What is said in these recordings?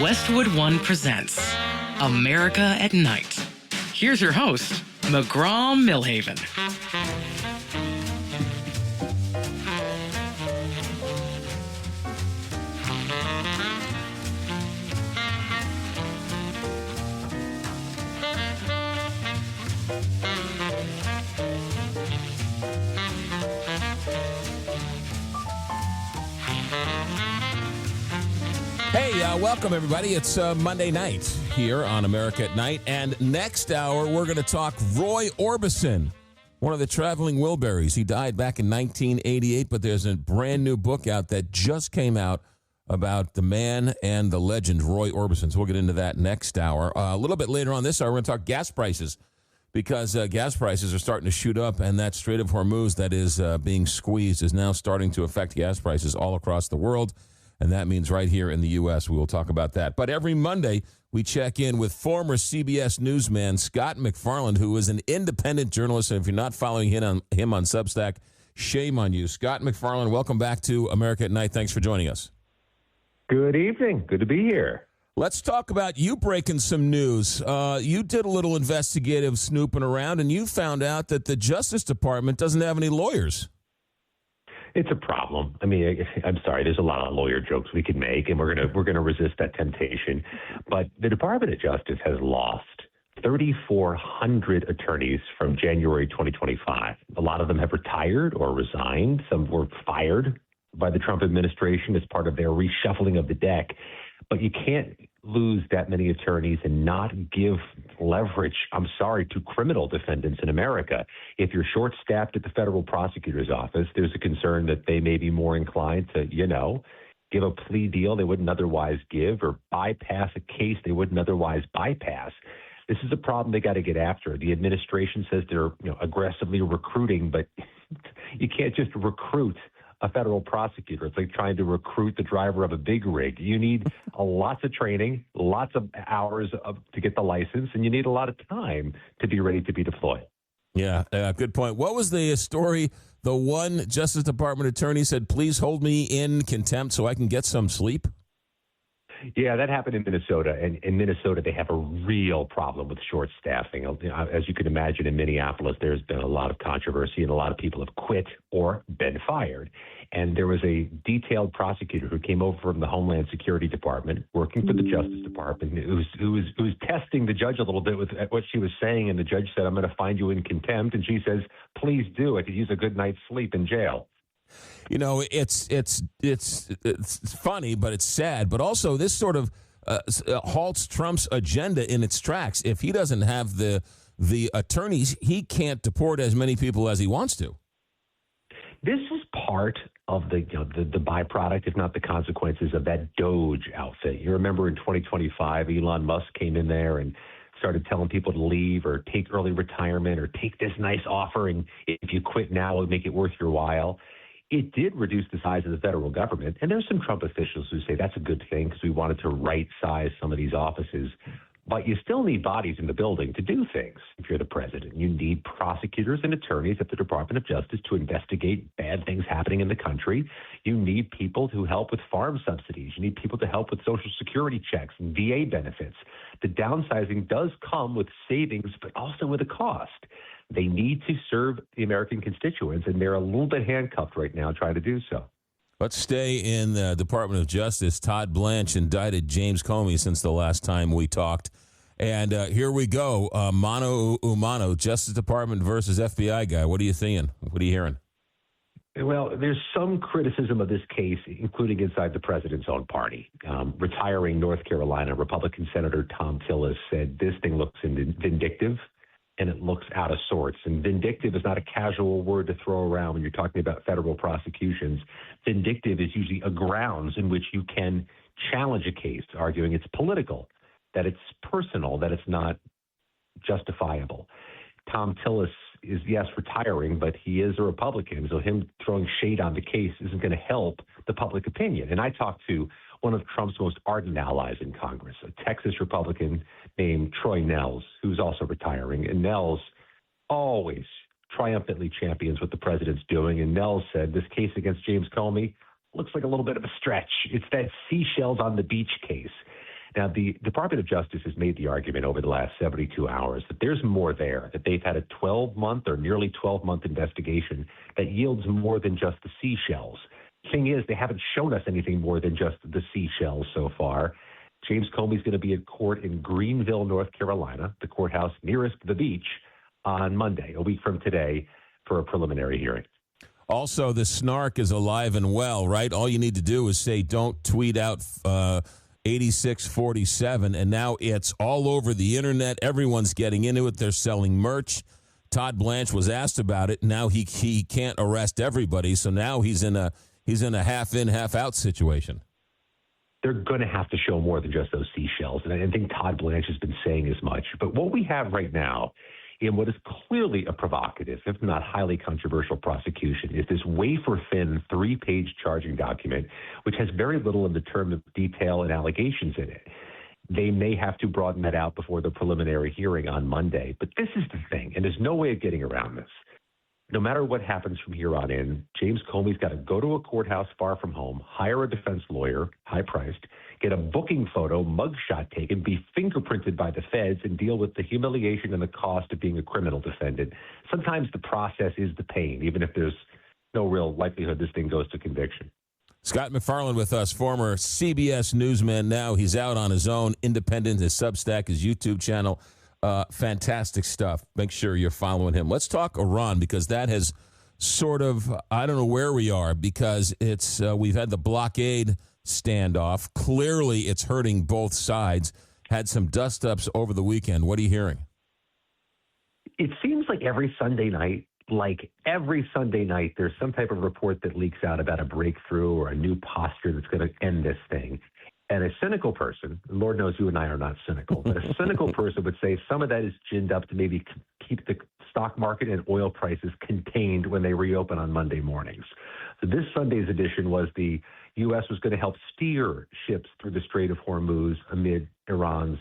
Westwood One presents America at Night. Here's your host, McGraw Milhaven. Hey, welcome everybody. It's Monday night here on America at Night, and next hour we're going to talk Roy Orbison, one of the traveling Wilburys. He died back in 1988, but there's a brand new book out that just came out about the man and the legend, Roy Orbison. So we'll get into that next hour. A little bit later on this hour, we're going to talk gas prices, because gas prices are starting to shoot up, and that Strait of Hormuz that is being squeezed is now starting to affect gas prices all across the world. And that means right here in the U.S. We will talk about that. But every Monday, we check in with former CBS newsman Scott MacFarlane, who is an independent journalist. And if you're not following him on Substack, shame on you. Scott MacFarlane, welcome back to America at Night. Thanks for joining us. Good evening. Good to be here. Let's talk about you breaking some news. You did a little investigative snooping around, and you found out that the Justice Department doesn't have any lawyers. It's a problem. I mean, I'm sorry. There's a lot of lawyer jokes we can make, and we're gonna resist that temptation. But the Department of Justice has lost 3,400 attorneys from January 2025. A lot of them have retired or resigned. Some were fired by the Trump administration as part of their reshuffling of the deck. But you can't lose that many attorneys and not give leverage, I'm sorry, to criminal defendants in America. If you're short-staffed at the federal prosecutor's office, there's a concern that they may be more inclined to, give a plea deal they wouldn't otherwise give, or bypass a case they wouldn't otherwise bypass. This is a problem they got to get after. The administration says they're aggressively recruiting, but you can't just recruit a federal prosecutor. It's like trying to recruit the driver of a big rig. You need lots of training, lots of hours to get the license, and you need a lot of time to be ready to be deployed. Yeah, good point. What was the story? The one Justice Department attorney said, please hold me in contempt so I can get some sleep? Yeah, that happened in Minnesota. And in Minnesota, they have a real problem with short staffing. As you can imagine, in Minneapolis, there's been a lot of controversy, and a lot of people have quit or been fired. And there was a detailed prosecutor who came over from the Homeland Security Department, working for the Justice Department, who was testing the judge a little bit with what she was saying. And the judge said, I'm going to find you in contempt. And she says, please do. I could use a good night's sleep in jail. It's funny, but it's sad. But also, this sort of halts Trump's agenda in its tracks. If he doesn't have the attorneys, he can't deport as many people as he wants to. This is part of the byproduct, if not the consequences, of that DOGE outfit. You remember in 2025, Elon Musk came in there and started telling people to leave or take early retirement or take this nice offer, and if you quit now, it'll make it worth your while. It did reduce the size of the federal government, and there's some Trump officials who say that's a good thing because we wanted to right-size some of these offices. But you still need bodies in the building to do things. If you're the president, you need prosecutors and attorneys at the Department of Justice to investigate bad things happening in the country. You need people to help with farm subsidies. You need people to help with Social Security checks and VA benefits. The downsizing does come with savings, but also with a cost. They need to serve the American constituents, and they're a little bit handcuffed right now trying to do so. Let's stay in the Department of Justice. Todd Blanche indicted James Comey since the last time we talked. And here we go. Mano a mano, Justice Department versus FBI guy. What are you seeing? What are you hearing? Well, there's some criticism of this case, including inside the president's own party. Retiring North Carolina Republican Senator Thom Tillis said this thing looks vindictive, and it looks out of sorts. And vindictive is not a casual word to throw around when you're talking about federal prosecutions. Vindictive is usually a grounds in which you can challenge a case, arguing it's political, that it's personal, that it's not justifiable. Thom Tillis is, yes, retiring, but he is a Republican, so him throwing shade on the case isn't going to help the public opinion. And I talked to one of Trump's most ardent allies in Congress, a Texas Republican named Troy Nehls, who's also retiring. And Nehls always triumphantly champions what the president's doing. And Nehls said this case against James Comey looks like a little bit of a stretch. It's that seashells on the beach case. Now, the Department of Justice has made the argument over the last 72 hours that there's more there, that they've had a 12-month or nearly 12-month investigation that yields more than just the seashells. Thing is, they haven't shown us anything more than just the seashells so far. James Comey's going to be at court in Greenville, North Carolina, the courthouse nearest the beach, on Monday, a week from today, for a preliminary hearing. Also, the snark is alive and well, right? All you need to do is say, don't tweet out 8647, and now it's all over the internet. Everyone's getting into it. They're selling merch. Todd Blanche was asked about it. Now he can't arrest everybody, so now he's in a half in, half out situation. They're going to have to show more than just those seashells, and I think Todd Blanche has been saying as much. But what we have right now in what is clearly a provocative, if not highly controversial prosecution, is this wafer-thin 3-page charging document, which has very little in the term of detail and allegations in it. They may have to broaden that out before the preliminary hearing on Monday. But this is the thing, and there's no way of getting around this. No matter what happens from here on in, James Comey's got to go to a courthouse far from home, hire a defense lawyer, high-priced, get a booking photo, mugshot taken, be fingerprinted by the feds, and deal with the humiliation and the cost of being a criminal defendant. Sometimes the process is the pain, even if there's no real likelihood this thing goes to conviction. Scott MacFarlane with us, former CBS newsman. Now he's out on his own, independent, his Substack, his YouTube channel. Fantastic stuff. Make sure you're following him. Let's talk Iran, because that has sort of, I don't know where we are, because it's we've had the blockade standoff. Clearly, it's hurting both sides. Had some dust-ups over the weekend. What are you hearing? It seems like every Sunday night, there's some type of report that leaks out about a breakthrough or a new posture that's going to end this thing. And a cynical person, Lord knows you and I are not cynical, but a cynical person would say some of that is ginned up to maybe keep the stock market and oil prices contained when they reopen on Monday mornings. So this Sunday's edition was the U.S. was going to help steer ships through the Strait of Hormuz amid Iran's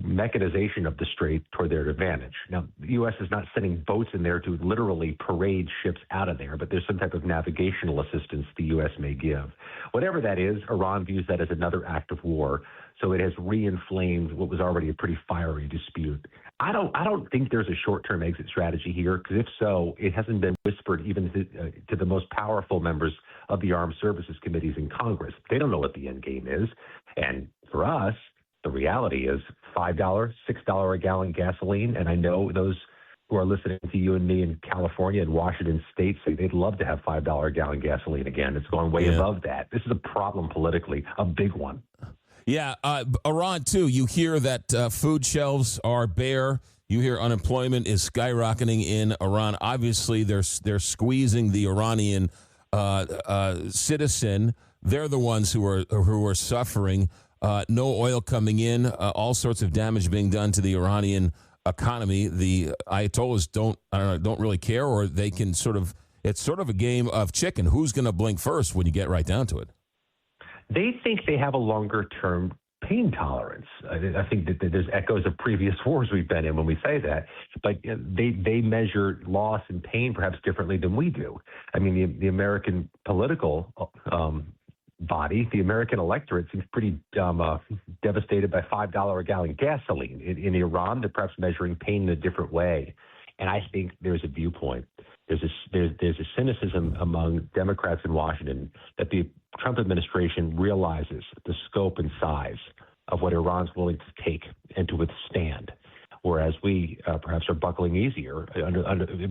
mechanization of the strait toward their advantage. Now, the U.S. is not sending boats in there to literally parade ships out of there, but there's some type of navigational assistance the U.S. may give. Whatever that is, Iran views that as another act of war, so it has re-inflamed what was already a pretty fiery dispute. I don't think there's a short-term exit strategy here, because if so, it hasn't been whispered even to the most powerful members of the Armed Services Committees in Congress. They don't know what the end game is, and for us, the reality is $5, $6 a gallon gasoline, and I know those who are listening to you and me in California and Washington State say they'd love to have $5 a gallon gasoline again. It's going way above that. This is a problem politically, a big one. Yeah, Iran, too. You hear that food shelves are bare. You hear unemployment is skyrocketing in Iran. Obviously, they're squeezing the Iranian citizen. They're the ones who are suffering. No oil coming in, all sorts of damage being done to the Iranian economy. The Ayatollahs don't really care, or they can it's sort of a game of chicken. Who's going to blink first when you get right down to it? They think they have a longer-term pain tolerance. I think that there's echoes of previous wars we've been in when we say that, but they measure loss and pain perhaps differently than we do. I mean, the American political body, the American electorate, seems pretty devastated by $5 a gallon gasoline. In Iran, they're perhaps measuring pain in a different way. And I think there's a viewpoint. There's a cynicism among Democrats in Washington that the Trump administration realizes the scope and size of what Iran's willing to take and to withstand, whereas we perhaps are buckling easier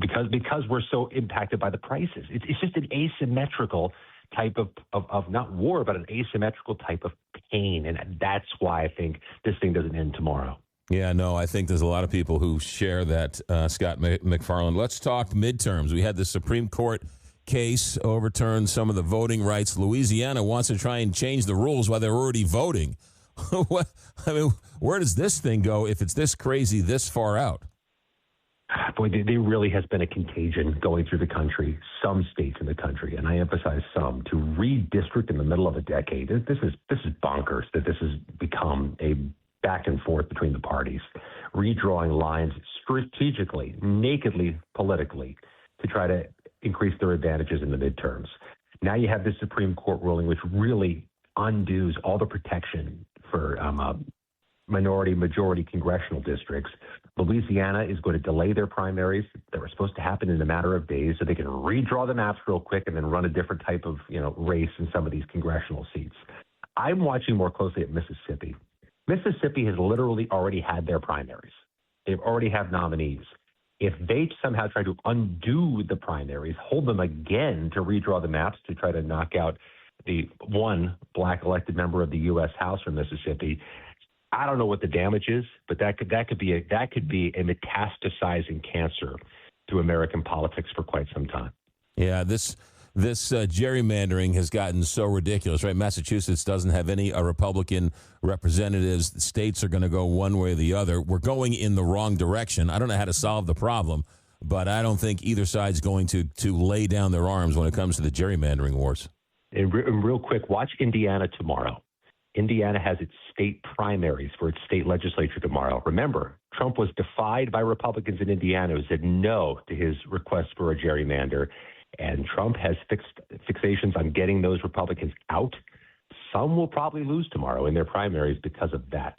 because we're so impacted by the prices. It's just an asymmetrical type of not war, but an asymmetrical type of pain. And that's why I think this thing doesn't end tomorrow. Yeah, no, I think there's a lot of people who share that, Scott MacFarlane. Let's talk midterms. We had the Supreme Court case overturn some of the voting rights. Louisiana wants to try and change the rules while they're already voting. Where does this thing go if it's this crazy, this far out? Boy, there really has been a contagion going through the country, some states in the country, and I emphasize some, to redistrict in the middle of a decade. This is bonkers that this has become a back and forth between the parties, redrawing lines strategically, nakedly, politically, to try to increase their advantages in the midterms. Now you have this Supreme Court ruling, which really undoes all the protection for minority majority congressional districts. Louisiana is going to delay their primaries that were supposed to happen in a matter of days so they can redraw the maps real quick and then run a different type of race in some of these congressional seats. I'm watching more closely at Mississippi. Mississippi has literally already had their primaries. They already have nominees. If they somehow try to undo the primaries, hold them again to redraw the maps to try to knock out the one black elected member of the U.S. House from Mississippi, I don't know what the damage is, but that could be a metastasizing cancer to American politics for quite some time. Yeah, this gerrymandering has gotten so ridiculous, right? Massachusetts doesn't have any Republican representatives. The states are going to go one way or the other. We're going in the wrong direction. I don't know how to solve the problem, but I don't think either side's going to lay down their arms when it comes to the gerrymandering wars. And real quick, watch Indiana tomorrow. Indiana has its state primaries for its state legislature tomorrow. Remember, Trump was defied by Republicans in Indiana who said no to his request for a gerrymander. And Trump has fixations on getting those Republicans out. Some will probably lose tomorrow in their primaries because of that.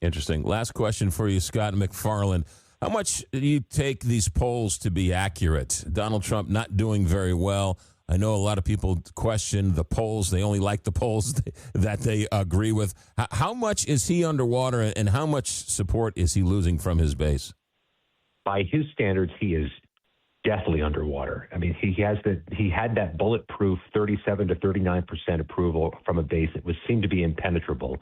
Interesting. Last question for you, Scott MacFarlane. How much do you take these polls to be accurate? Donald Trump not doing very well. I know a lot of people question the polls. They only like the polls that they agree with. How much is he underwater, and how much support is he losing from his base? By his standards, he is definitely underwater. I mean, he had that bulletproof 37 to 39% approval from a base that seemed to be impenetrable.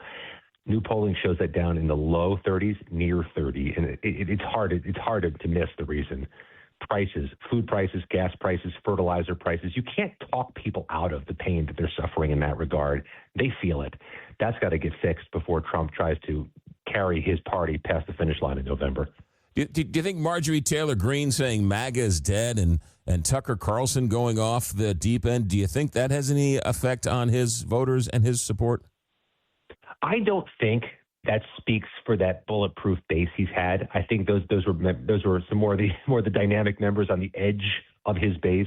New polling shows that down in the low 30s, near 30, and it's hard to miss the reason. Prices, food prices, gas prices, fertilizer prices. You can't talk people out of the pain that they're suffering in that regard. They feel it. That's got to get fixed before Trump tries to carry his party past the finish line in November. Do you think Marjorie Taylor Greene saying MAGA is dead and Tucker Carlson going off the deep end, do you think that has any effect on his voters and his support? I don't think that speaks for that bulletproof base he's had. I think those were some more of the dynamic members on the edge of his base.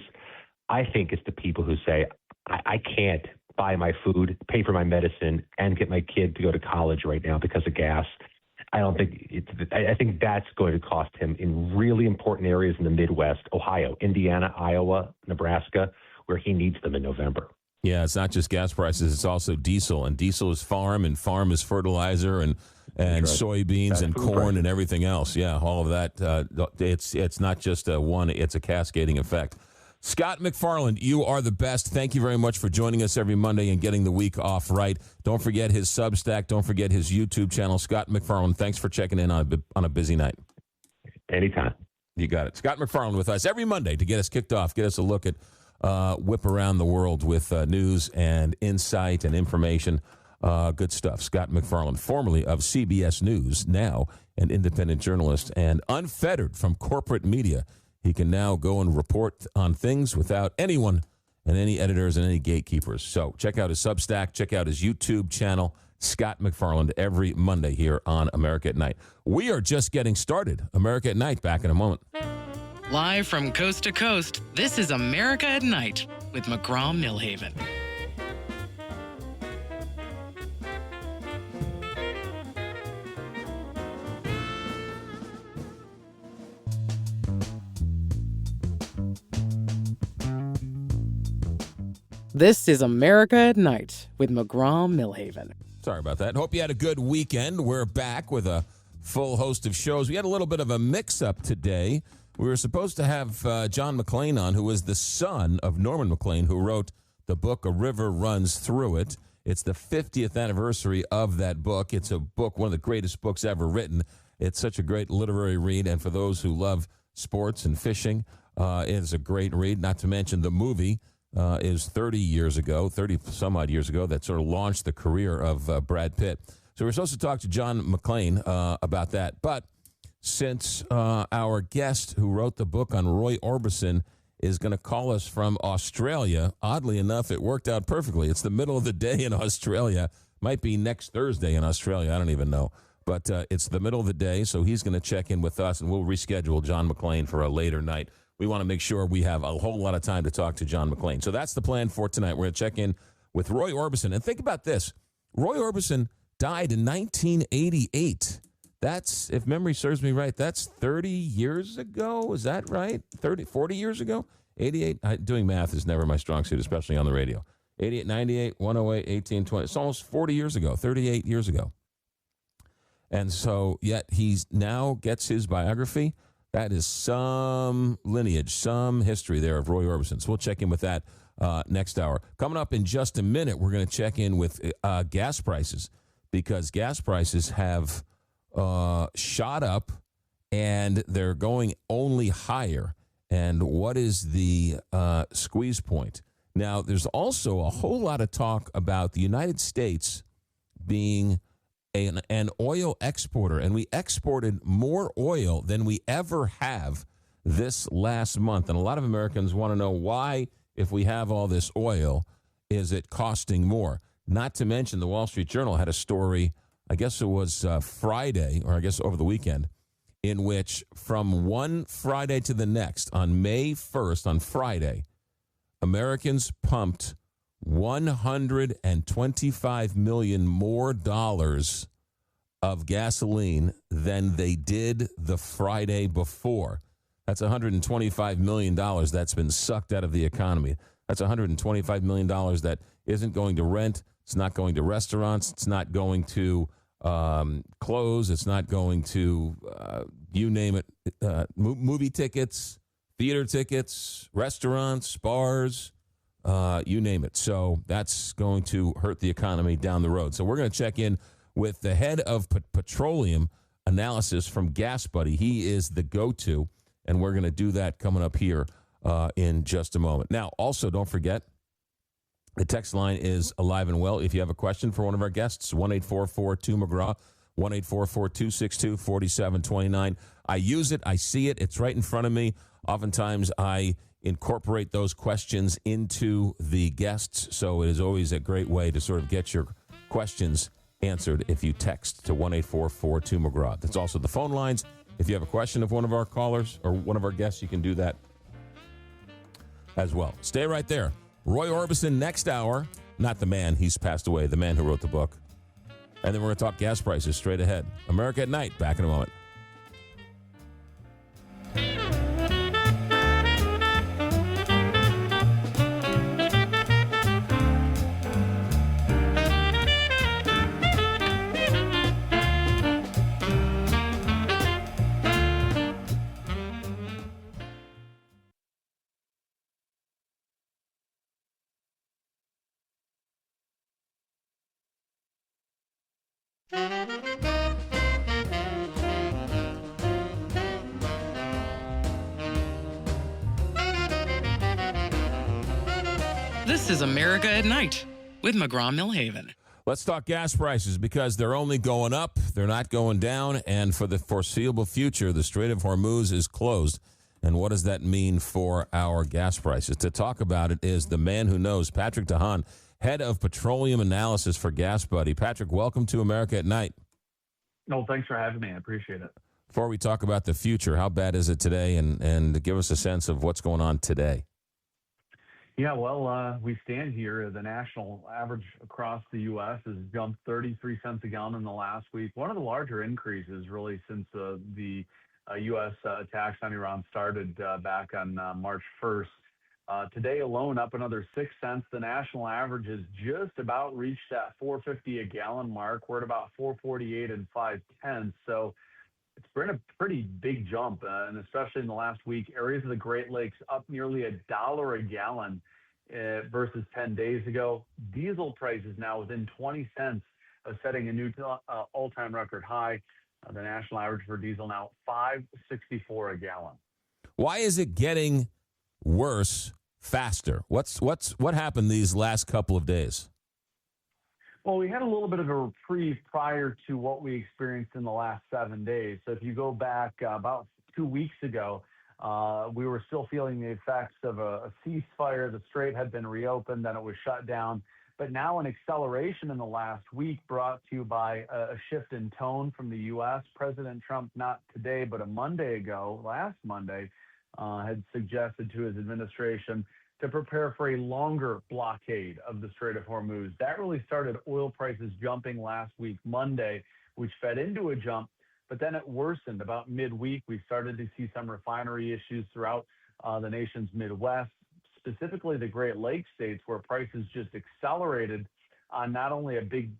I think it's the people who say, I can't buy my food, pay for my medicine, and get my kid to go to college right now because of gas. I think that's going to cost him in really important areas in the Midwest, Ohio, Indiana, Iowa, Nebraska, where he needs them in November. Yeah, it's not just gas prices, it's also diesel. And diesel is farm, and farm is fertilizer, and soybeans That's and corn prices. And everything else. Yeah, all of that. It's not just one, it's a cascading effect. Scott MacFarlane, you are the best. Thank you very much for joining us every Monday and getting the week off right. Don't forget his Substack. Don't forget his YouTube channel. Scott MacFarlane, thanks for checking in on a busy night. Anytime. You got it. Scott MacFarlane with us every Monday to get us kicked off, get us a look at whip around the world with news and insight and information. Good stuff. Scott MacFarlane, formerly of CBS News, now an independent journalist and unfettered from corporate media. He can now go and report on things without anyone and any editors and any gatekeepers. So check out his Substack. Check out his YouTube channel, Scott MacFarlane, every Monday here on America at Night. We are just getting started. America at Night, back in a moment. Live from coast to coast, this is America at Night with McGraw Milhaven. This is America at Night with McGraw Milhaven. Sorry about that. Hope you had a good weekend. We're back with a full host of shows. We had a little bit of a mix-up today. We were supposed to have John Maclean on, who is the son of Norman Maclean, who wrote the book A River Runs Through It. It's the 50th anniversary of that book. It's a book, one of the greatest books ever written. It's such a great literary read, and for those who love sports and fishing, it is a great read, not to mention the movie is 30-some-odd years ago, that sort of launched the career of Brad Pitt. So we're supposed to talk to John Maclean about that. But since our guest who wrote the book on Roy Orbison is going to call us from Australia, oddly enough, it worked out perfectly. It's the middle of the day in Australia. Might be next Thursday in Australia. I don't even know. But it's the middle of the day, so he's going to check in with us, and we'll reschedule John Maclean for a later night. We want to make sure we have a whole lot of time to talk to John Maclean. So that's the plan for tonight. We're going to check in with Roy Orbison. And think about this. Roy Orbison died in 1988. That's, if memory serves me right, that's 30 years ago. Is that right? 40 years ago? 88. Doing math is never my strong suit, especially on the radio. 88, 98, 108, 18, 20. It's almost 40 years ago, 38 years ago. And so, yet he's now gets his biography. That is some lineage, some history there of Roy Orbison. So we'll check in with that next hour. Coming up in just a minute, we're going to check in with gas prices, because gas prices have shot up and they're going only higher. And what is the squeeze point? Now, there's also a whole lot of talk about the United States being an oil exporter, and we exported more oil than we ever have this last month. And a lot of Americans want to know why, if we have all this oil, is it costing more? Not to mention the Wall Street Journal had a story, I guess it was Friday, or I guess over the weekend, in which from one Friday to the next, on May 1st, on Friday, Americans pumped $125 million more dollars of gasoline than they did the Friday before. That's $125 million that's been sucked out of the economy. That's $125 million that isn't going to rent. It's not going to restaurants. It's not going to clothes. It's not going to, you name it, movie tickets, theater tickets, restaurants, bars, you name it. So that's going to hurt the economy down the road. So we're going to check in with the head of Petroleum Analysis from GasBuddy. He is the go-to, and we're going to do that coming up here in just a moment. Now, also, don't forget, the text line is alive and well. If you have a question for one of our guests, 1-844-2-McGraw, 1-844-262-4729. I use it. I see it. It's right in front of me. Oftentimes, I incorporate those questions into the guests, so it is always a great way to sort of get your questions answered if you text to 1-844-2-McGraw. That's also the phone lines. If you have a question of one of our callers or one of our guests, you can do that as well. Stay right there. Roy Orbison next hour. Not the man, he's passed away, the man who wrote the book. And then we're going to talk gas prices straight ahead. America at Night, back in a moment. This is America at Night with McGraw Milhaven. Let's talk gas prices, because they're only going up. They're not going down. And for the foreseeable future, the Strait of Hormuz is closed. And what does that mean for our gas prices? To talk about it is the man who knows, Patrick Haan, head of Petroleum Analysis for GasBuddy. Patrick, welcome to America at Night. No, thanks for having me. I appreciate it. Before we talk about the future, how bad is it today? And give us a sense of what's going on today. Yeah, well, we stand here. The national average across the U.S. has jumped 33 cents a gallon in the last week. One of the larger increases, really, since the U.S. attacks on Iran started back on March 1st. Today alone, up another 6 cents. The national average has just about reached that 4.50 a gallon mark. We're at about 4.48 and 5/10. So it's been a pretty big jump, and especially in the last week, areas of the Great Lakes up nearly $1 a gallon versus 10 days ago. Diesel prices now within 20 cents of setting a new all-time record high. The national average for diesel now $5.64 a gallon. Why is it getting worse faster? What happened these last couple of days? Well, we had a little bit of a reprieve prior to what we experienced in the last 7 days. So if you go back about 2 weeks ago, we were still feeling the effects of a ceasefire. The strait had been reopened, then it was shut down. But now an acceleration in the last week, brought to you by a shift in tone from the U.S. President Trump, not today, but a Monday ago, last Monday, had suggested to his administration to prepare for a longer blockade of the Strait of Hormuz. That really started oil prices jumping last week, Monday, which fed into a jump, but then it worsened. About midweek, we started to see some refinery issues throughout the nation's Midwest, specifically the Great Lakes states, where prices just accelerated on not only a big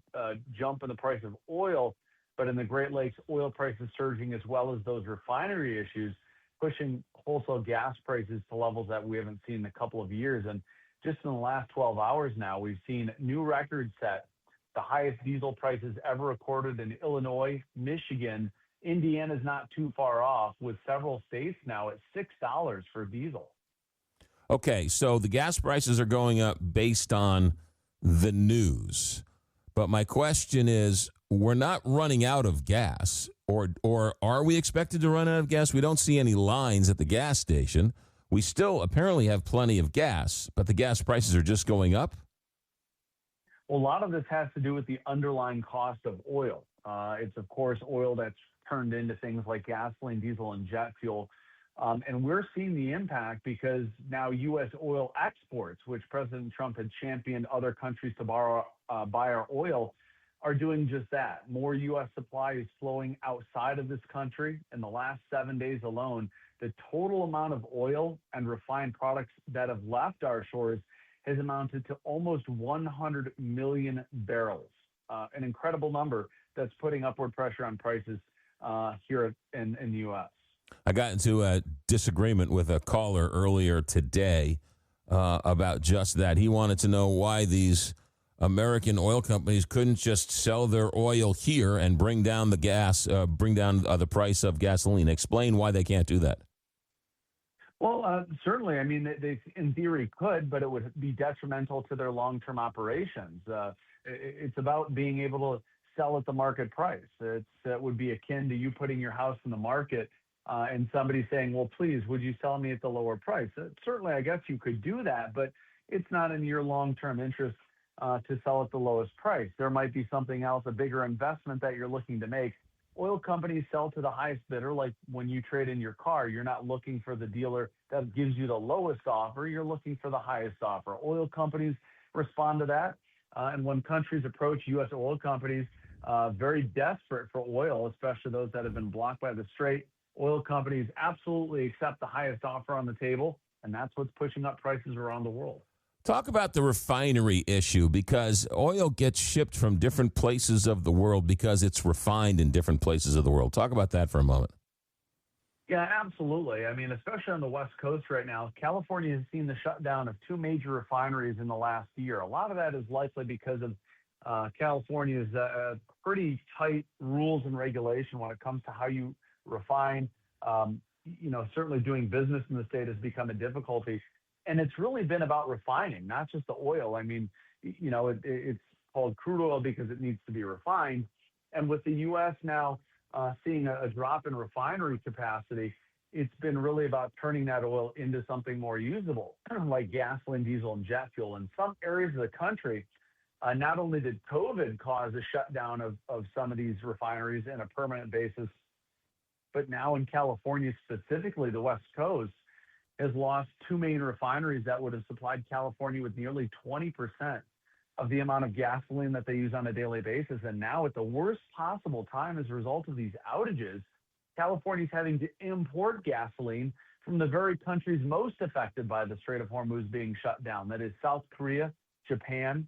jump in the price of oil, but in the Great Lakes, oil prices surging as well as those refinery issues, pushing wholesale gas prices to levels that we haven't seen in a couple of years. And just in the last 12 hours now, we've seen new records set, the highest diesel prices ever recorded in Illinois, Michigan. Indiana's not too far off, with several states now at $6 for diesel. Okay, so the gas prices are going up based on the news. But my question is, we're not running out of gas, or are we expected to run out of gas? We don't see any lines at the gas station. We still apparently have plenty of gas, but the gas prices are just going up? Well, a lot of this has to do with the underlying cost of oil. It's, of course, oil that's turned into things like gasoline, diesel, and jet fuel. And we're seeing the impact because now U.S. oil exports, which President Trump had championed other countries to buy our oil, are doing just that. More U.S. supply is flowing outside of this country. In the last 7 days alone, the total amount of oil and refined products that have left our shores has amounted to almost 100 million barrels, an incredible number that's putting upward pressure on prices here in the U.S. I got into a disagreement with a caller earlier today about just that. He wanted to know why these American oil companies couldn't just sell their oil here and bring down the the price of gasoline. Explain why they can't do that. Well, certainly. I mean, they in theory could, but it would be detrimental to their long-term operations. It's about being able to sell at the market price. It would be akin to you putting your house in the market and somebody saying, well, please, would you sell me at the lower price? Certainly, I guess you could do that, but it's not in your long-term interest to sell at the lowest price. There might be something else, a bigger investment that you're looking to make. Oil companies sell to the highest bidder. Like when you trade in your car, you're not looking for the dealer that gives you the lowest offer. You're looking for the highest offer. Oil companies respond to that. And when countries approach U.S. oil companies very desperate for oil, especially those that have been blocked by the strait, oil companies absolutely accept the highest offer on the table, and that's what's pushing up prices around the world. Talk about the refinery issue, because oil gets shipped from different places of the world because it's refined in different places of the world. Talk about that for a moment. Yeah, absolutely. I mean, especially on the West Coast right now, California has seen the shutdown of two major refineries in the last year. A lot of that is likely because of California's pretty tight rules and regulation when it comes to how you refine. Certainly doing business in the state has become a difficulty. And it's really been about refining, not just the oil. I mean, it's called crude oil because it needs to be refined. And with the U.S. now seeing a drop in refinery capacity, it's been really about turning that oil into something more usable, like gasoline, diesel, and jet fuel. In some areas of the country, not only did COVID cause a shutdown of some of these refineries on a permanent basis, but now in California, specifically the West Coast, has lost two main refineries that would have supplied California with nearly 20% of the amount of gasoline that they use on a daily basis. And now at the worst possible time as a result of these outages, California is having to import gasoline from the very countries most affected by the Strait of Hormuz being shut down. That is South Korea, Japan,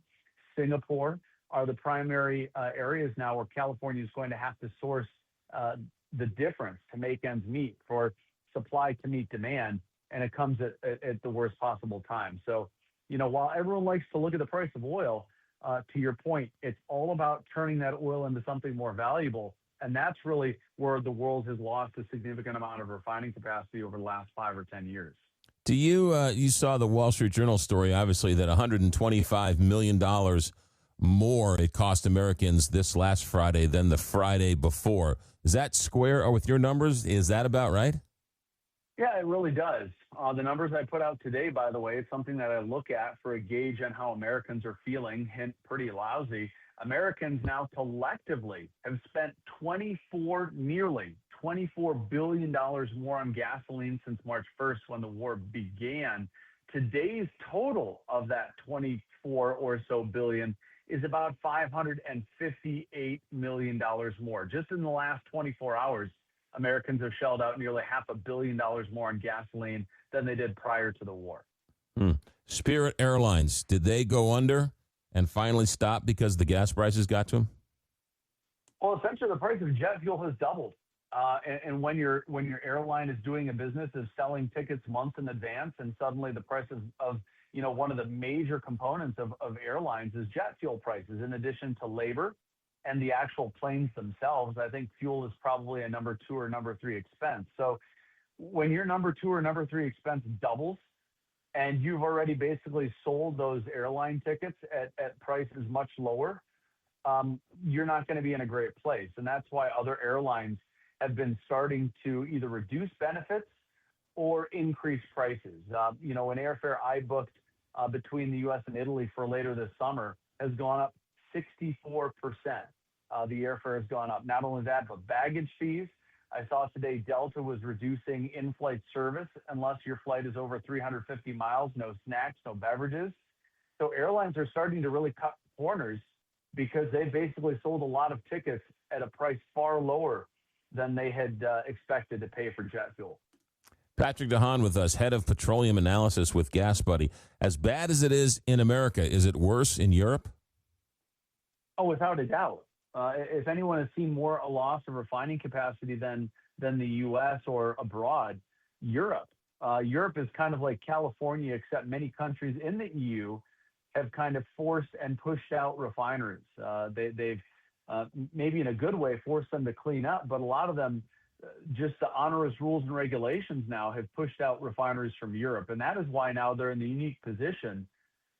Singapore are the primary areas now where California is going to have to source the difference to make ends meet, for supply to meet demand. And it comes at the worst possible time. So, while everyone likes to look at the price of oil, to your point, it's all about turning that oil into something more valuable. And that's really where the world has lost a significant amount of refining capacity over the last 5 or 10 years. Do you saw the Wall Street Journal story, obviously, that $125 million more it cost Americans this last Friday than the Friday before. Is that square or with your numbers? Is that about right? Yeah, it really does. The numbers I put out today, by the way, it's something that I look at for a gauge on how Americans are feeling, hint pretty lousy. Americans now collectively have spent nearly $24 billion more on gasoline since March 1st when the war began. today's total of that 24 or so billion is about $558 million more. Just in the last 24 hours, Americans have shelled out nearly $500 million more on gasoline than they did prior to the war. Spirit Airlines, did they go under and finally stop because the gas prices got to them? Well, essentially, the price of jet fuel has doubled. And when your airline is doing a business of selling tickets months in advance, and suddenly the price of one of the major components of airlines is jet fuel prices, in addition to labor and the actual planes themselves. I think fuel is probably a number 2 or number 3 expense. So when your number 2 or number 3 expense doubles, and you've already basically sold those airline tickets at prices much lower, you're not going to be in a great place. And that's why other airlines have been starting to either reduce benefits or increase prices. An airfare I booked between the U.S. and Italy for later this summer has gone up 64%. The airfare has gone up. Not only that, but baggage fees. I saw today Delta was reducing in-flight service unless your flight is over 350 miles, no snacks, no beverages. So airlines are starting to really cut corners because they basically sold a lot of tickets at a price far lower than they had expected to pay for jet fuel. Patrick Haan with us, head of Petroleum Analysis with GasBuddy. As bad as it is in America, is it worse in Europe? Oh, without a doubt. If anyone has seen more a loss of refining capacity than the U.S. or abroad, Europe. Europe is kind of like California, except many countries in the EU have kind of forced and pushed out refineries. They've maybe in a good way forced them to clean up, but a lot of them, just the onerous rules and regulations now have pushed out refineries from Europe. And that is why now they're in the unique position,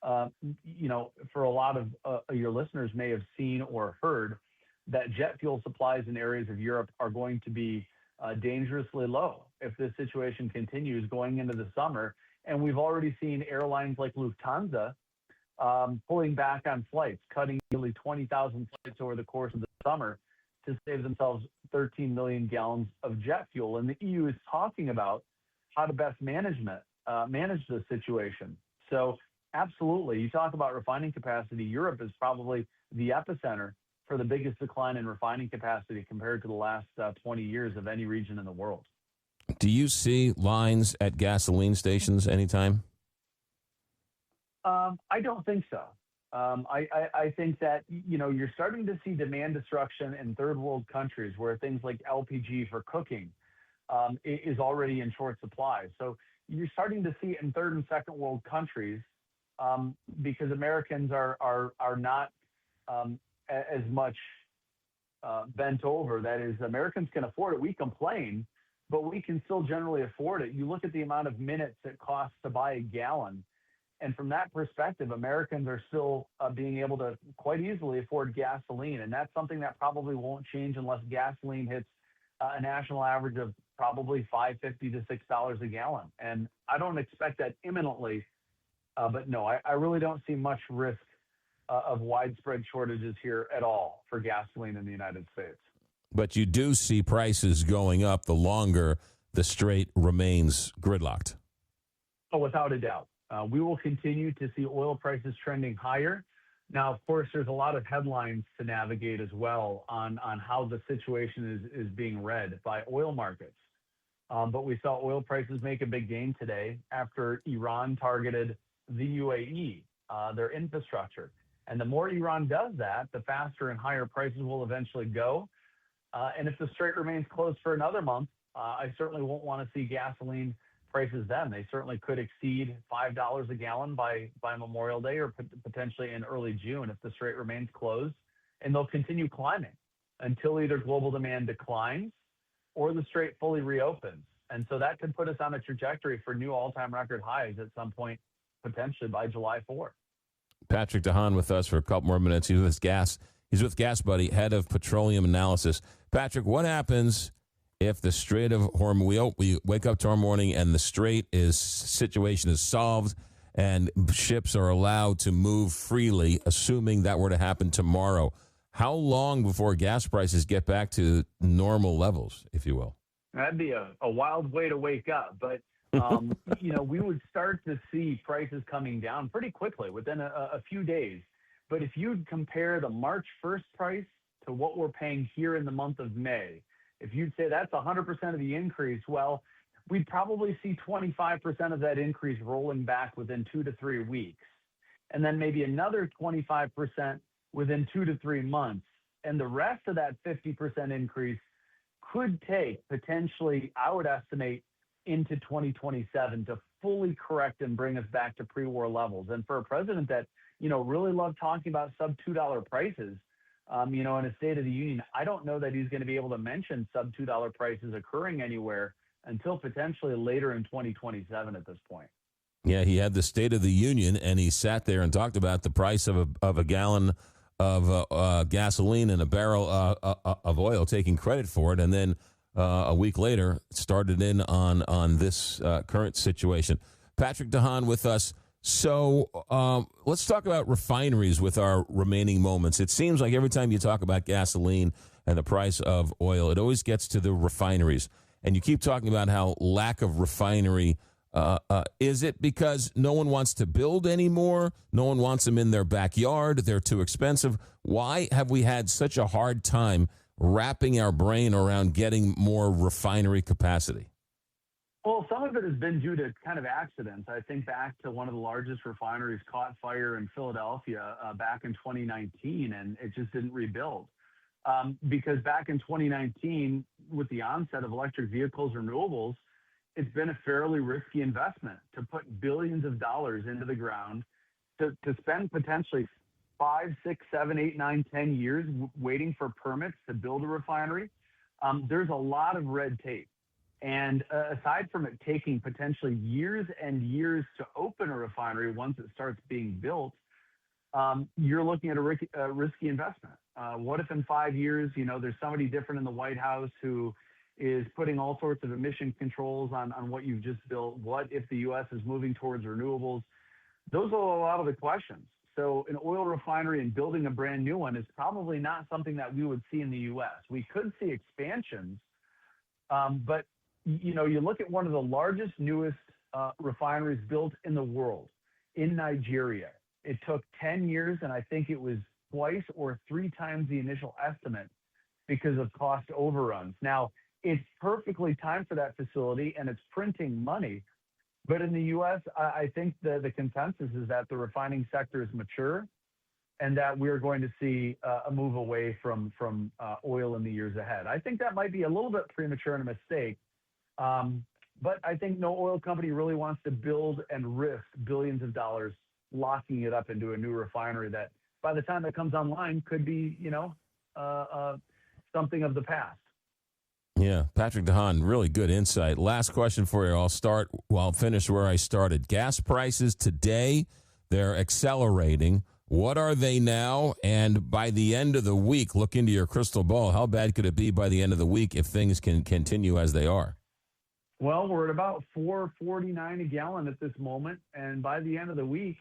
for a lot of your listeners may have seen or heard that jet fuel supplies in areas of Europe are going to be dangerously low if this situation continues going into the summer. And we've already seen airlines like Lufthansa pulling back on flights, cutting nearly 20,000 flights over the course of the summer to save themselves 13 million gallons of jet fuel. And the EU is talking about how to best manage the situation. So absolutely, you talk about refining capacity, Europe is probably the epicenter for the biggest decline in refining capacity compared to the last 20 years of any region in the world. Do you see lines at gasoline stations anytime? I don't think so. I think that, you're starting to see demand destruction in third world countries where things like LPG for cooking is already in short supply. So you're starting to see it in third and second world countries because Americans are not as much bent over. That is, Americans can afford it. We complain, but we can still generally afford it. You look at the amount of minutes it costs to buy a gallon. And from that perspective, Americans are still being able to quite easily afford gasoline. And that's something that probably won't change unless gasoline hits a national average of probably $5.50 to $6 a gallon. And I don't expect that imminently. But no, I really don't see much risk of widespread shortages here at all for gasoline in the United States. But you do see prices going up the longer the strait remains gridlocked. Oh, without a doubt. We will continue to see oil prices trending higher. Now, of course, there's a lot of headlines to navigate as well on how the situation is being read by oil markets. But we saw oil prices make a big gain today after Iran targeted the UAE, their infrastructure. And the more Iran does that, the faster and higher prices will eventually go. And if the strait remains closed for another month, I certainly won't want to see gasoline prices then. They certainly could exceed $5 a gallon by Memorial Day or potentially in early June if the strait remains closed. And they'll continue climbing until either global demand declines or the strait fully reopens. And so that could put us on a trajectory for new all-time record highs at some point, potentially by July 4th. Patrick Haan with us for a couple more minutes. He's with GasBuddy, head of Petroleum Analysis. Patrick, what happens if the Strait of Hormuz, we wake up tomorrow morning and the strait situation is solved and ships are allowed to move freely, assuming that were to happen tomorrow? How long before gas prices get back to normal levels, if you will? That'd be a wild way to wake up. But we would start to see prices coming down pretty quickly within a few days. But if you'd compare the March 1st price to what we're paying here in the month of May, if you'd say that's 100% of the increase, well, we'd probably see 25% of that increase rolling back within 2 to 3 weeks, and then maybe another 25% within 2 to 3 months. And the rest of that 50% increase could take potentially, I would estimate, into 2027 to fully correct and bring us back to pre-war levels. And for a president that, really loved talking about sub $2 prices, in a State of the Union, I don't know that he's going to be able to mention sub $2 prices occurring anywhere until potentially later in 2027 at this point. Yeah, he had the State of the Union, and he sat there and talked about the price of a gallon of gasoline and a barrel of oil, taking credit for it, and then a week later started in on this current situation. Patrick DeHaan with us. So let's talk about refineries with our remaining moments. It seems like every time you talk about gasoline and the price of oil, it always gets to the refineries. And you keep talking about how lack of refinery, is it because no one wants to build anymore? No one wants them in their backyard. They're too expensive. Why have we had such a hard time wrapping our brain around getting more refinery capacity? Well, some of it has been due to kind of accidents. I think back to one of the largest refineries caught fire in Philadelphia back in 2019, and it just didn't rebuild. Because back in 2019, with the onset of electric vehicles, renewables, it's been a fairly risky investment to put billions of dollars into the ground to spend potentially 5, 6, 7, 8, 9, 10 years waiting for permits to build a refinery. There's a lot of red tape. And aside from it taking potentially years and years to open a refinery once it starts being built, you're looking at a risky investment. What if in 5 years, there's somebody different in the White House who is putting all sorts of emission controls on what you've just built? What if the U.S. is moving towards renewables? Those are a lot of the questions. So an oil refinery and building a brand new one is probably not something that we would see in the U.S. We could see expansions, but you look at one of the largest, newest refineries built in the world in Nigeria. It took 10 years, and I think it was twice or 3 times the initial estimate because of cost overruns. Now, it's perfectly timed for that facility, and it's printing money. But in the U.S., I think the consensus is that the refining sector is mature and that we're going to see a move away from oil in the years ahead. I think that might be a little bit premature and a mistake. But I think no oil company really wants to build and risk billions of dollars locking it up into a new refinery that by the time it comes online could be, something of the past. Yeah, Patrick DeHaan, really good insight. Last question for you. I'll finish where I started. Gas prices today, they're accelerating. What are they now? And by the end of the week, look into your crystal ball. How bad could it be by the end of the week if things can continue as they are? Well, we're at about $4.49 a gallon at this moment. And by the end of the week,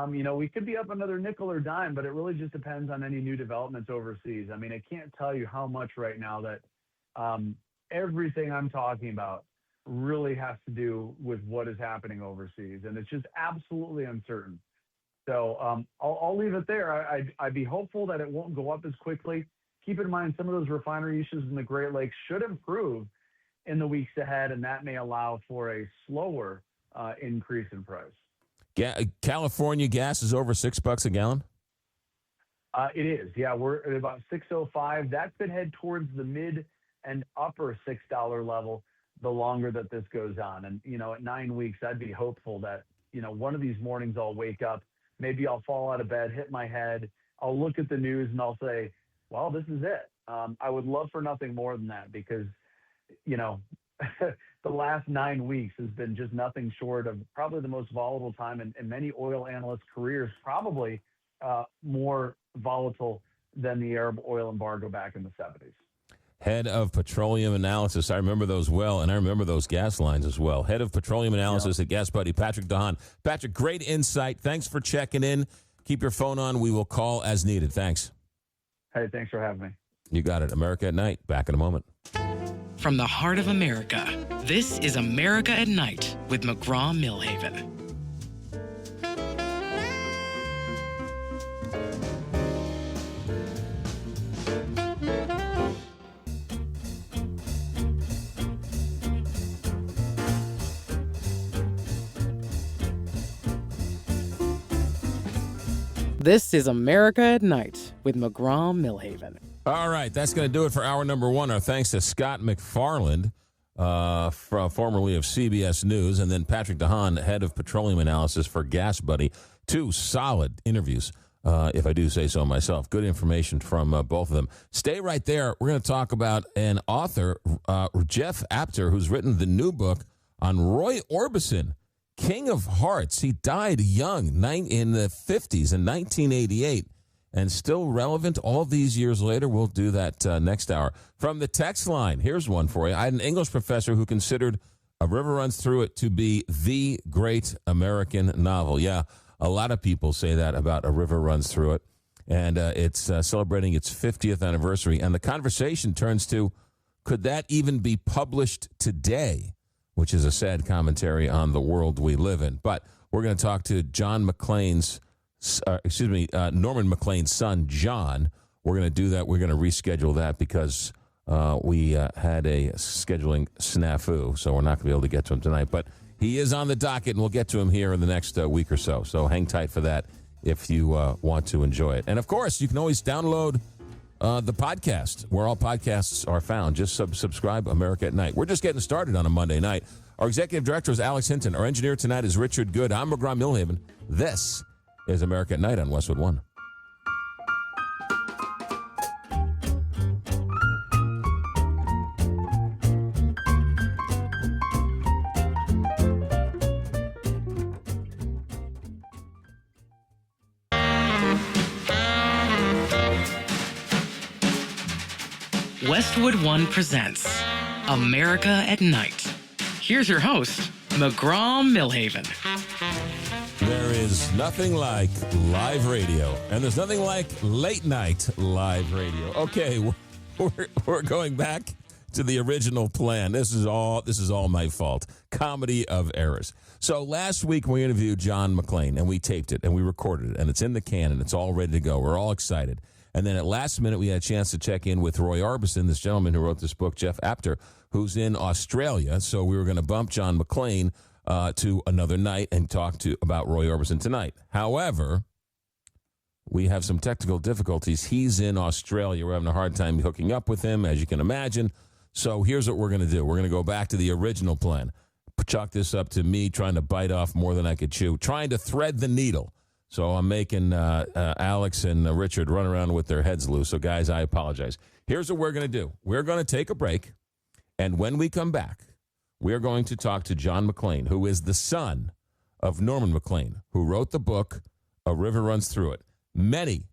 we could be up another nickel or dime, but it really just depends on any new developments overseas. I mean, I can't tell you how much right now that everything I'm talking about really has to do with what is happening overseas. And it's just absolutely uncertain. So I'll leave it there. I'd be hopeful that it won't go up as quickly. Keep in mind, some of those refinery issues in the Great Lakes should improve in the weeks ahead, and that may allow for a slower increase in price. California gas is over $6 a gallon? It is. Yeah, we're at about $6.05. That could head towards the mid and upper $6 level the longer that this goes on. And, at 9 weeks, I'd be hopeful that, one of these mornings I'll wake up, maybe I'll fall out of bed, hit my head, I'll look at the news and I'll say, well, this is it. I would love for nothing more than that because, the last 9 weeks has been just nothing short of probably the most volatile time in many oil analysts' careers, probably more volatile than the Arab oil embargo back in the 70s. Head of Petroleum Analysis. I remember those well, and I remember those gas lines as well. Head of Petroleum Analysis at GasBuddy, Patrick DeHaan. Patrick, great insight. Thanks for checking in. Keep your phone on. We will call as needed. Thanks. Hey, thanks for having me. You got it. America at Night. Back in a moment. from the heart of America. This is America at Night with McGraw Milhaven. This is America at Night with McGraw Milhaven. All right, that's going to do it for hour number one. Our thanks to Scott MacFarlane, formerly of CBS News, and then Patrick Haan, head of Petroleum Analysis for GasBuddy. Two solid interviews, if I do say so myself. Good information from both of them. Stay right there. We're going to talk about an author, Jeff Apter, who's written the new book on Roy Orbison, King of Hearts. He died young, in the 50s in 1988, and still relevant all these years later. We'll do that next hour. From the text line, here's one for you. I had an English professor who considered A River Runs Through It to be the great American novel. Yeah, a lot of people say that about A River Runs Through It, and it's celebrating its 50th anniversary. And the conversation turns to, could that even be published today? Which is a sad commentary on the world we live in. But we're going to talk to Norman Maclean's son, John. We're going to do that. We're going to reschedule that because we had a scheduling snafu, so we're not going to be able to get to him tonight. But he is on the docket, and we'll get to him here in the next week or so. So hang tight for that if you want to enjoy it. And, of course, you can always download the podcast, where all podcasts are found. Just subscribe, America at Night. We're just getting started on a Monday night. Our executive director is Alex Hinton. Our engineer tonight is Richard Good. I'm McGraw Milhaven. This is America at Night on Westwood One. Westwood One presents America at Night. Here's your host, McGraw Milhaven. There is nothing like live radio, and there's nothing like late night live radio. Okay, we're going back to the original plan. This is all my fault. Comedy of errors. So last week we interviewed John Maclean, and we taped it, and we recorded it, and it's in the can, and it's all ready to go. We're all excited. And then at last minute, we had a chance to check in with Roy Orbison, this gentleman who wrote this book, Jeff Apter, who's in Australia. So we were going to bump John Maclean to another night and talk about Roy Orbison tonight. However, we have some technical difficulties. He's in Australia. We're having a hard time hooking up with him, as you can imagine. So here's what we're going to do. We're going to go back to the original plan. Chalk this up to me trying to bite off more than I could chew, trying to thread the needle. So I'm making Alex and Richard run around with their heads loose. So, guys, I apologize. Here's what we're going to do. We're going to take a break, and when we come back, we're going to talk to John Maclean, who is the son of Norman Maclean, who wrote the book, A River Runs Through It. Many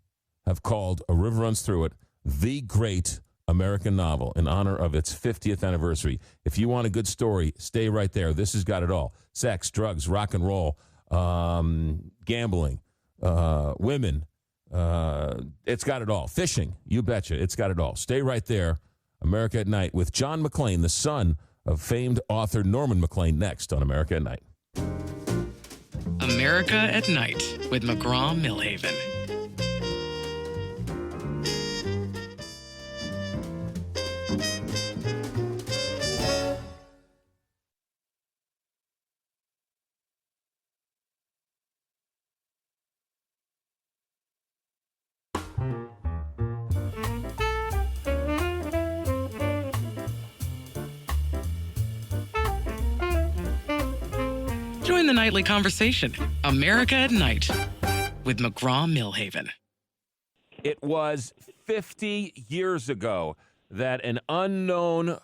have called A River Runs Through It the great American novel in honor of its 50th anniversary. If you want a good story, stay right there. This has got it all. Sex, drugs, rock and roll, gambling. Women, it's got it all. Fishing, you betcha, it's got it all. Stay right there. America at Night with John Maclean, the son of famed author Norman Maclean, next on America at Night. America at Night with McGraw Milhaven. Join the nightly conversation, America at Night, with McGraw Milhaven. It was 50 years ago that an unknown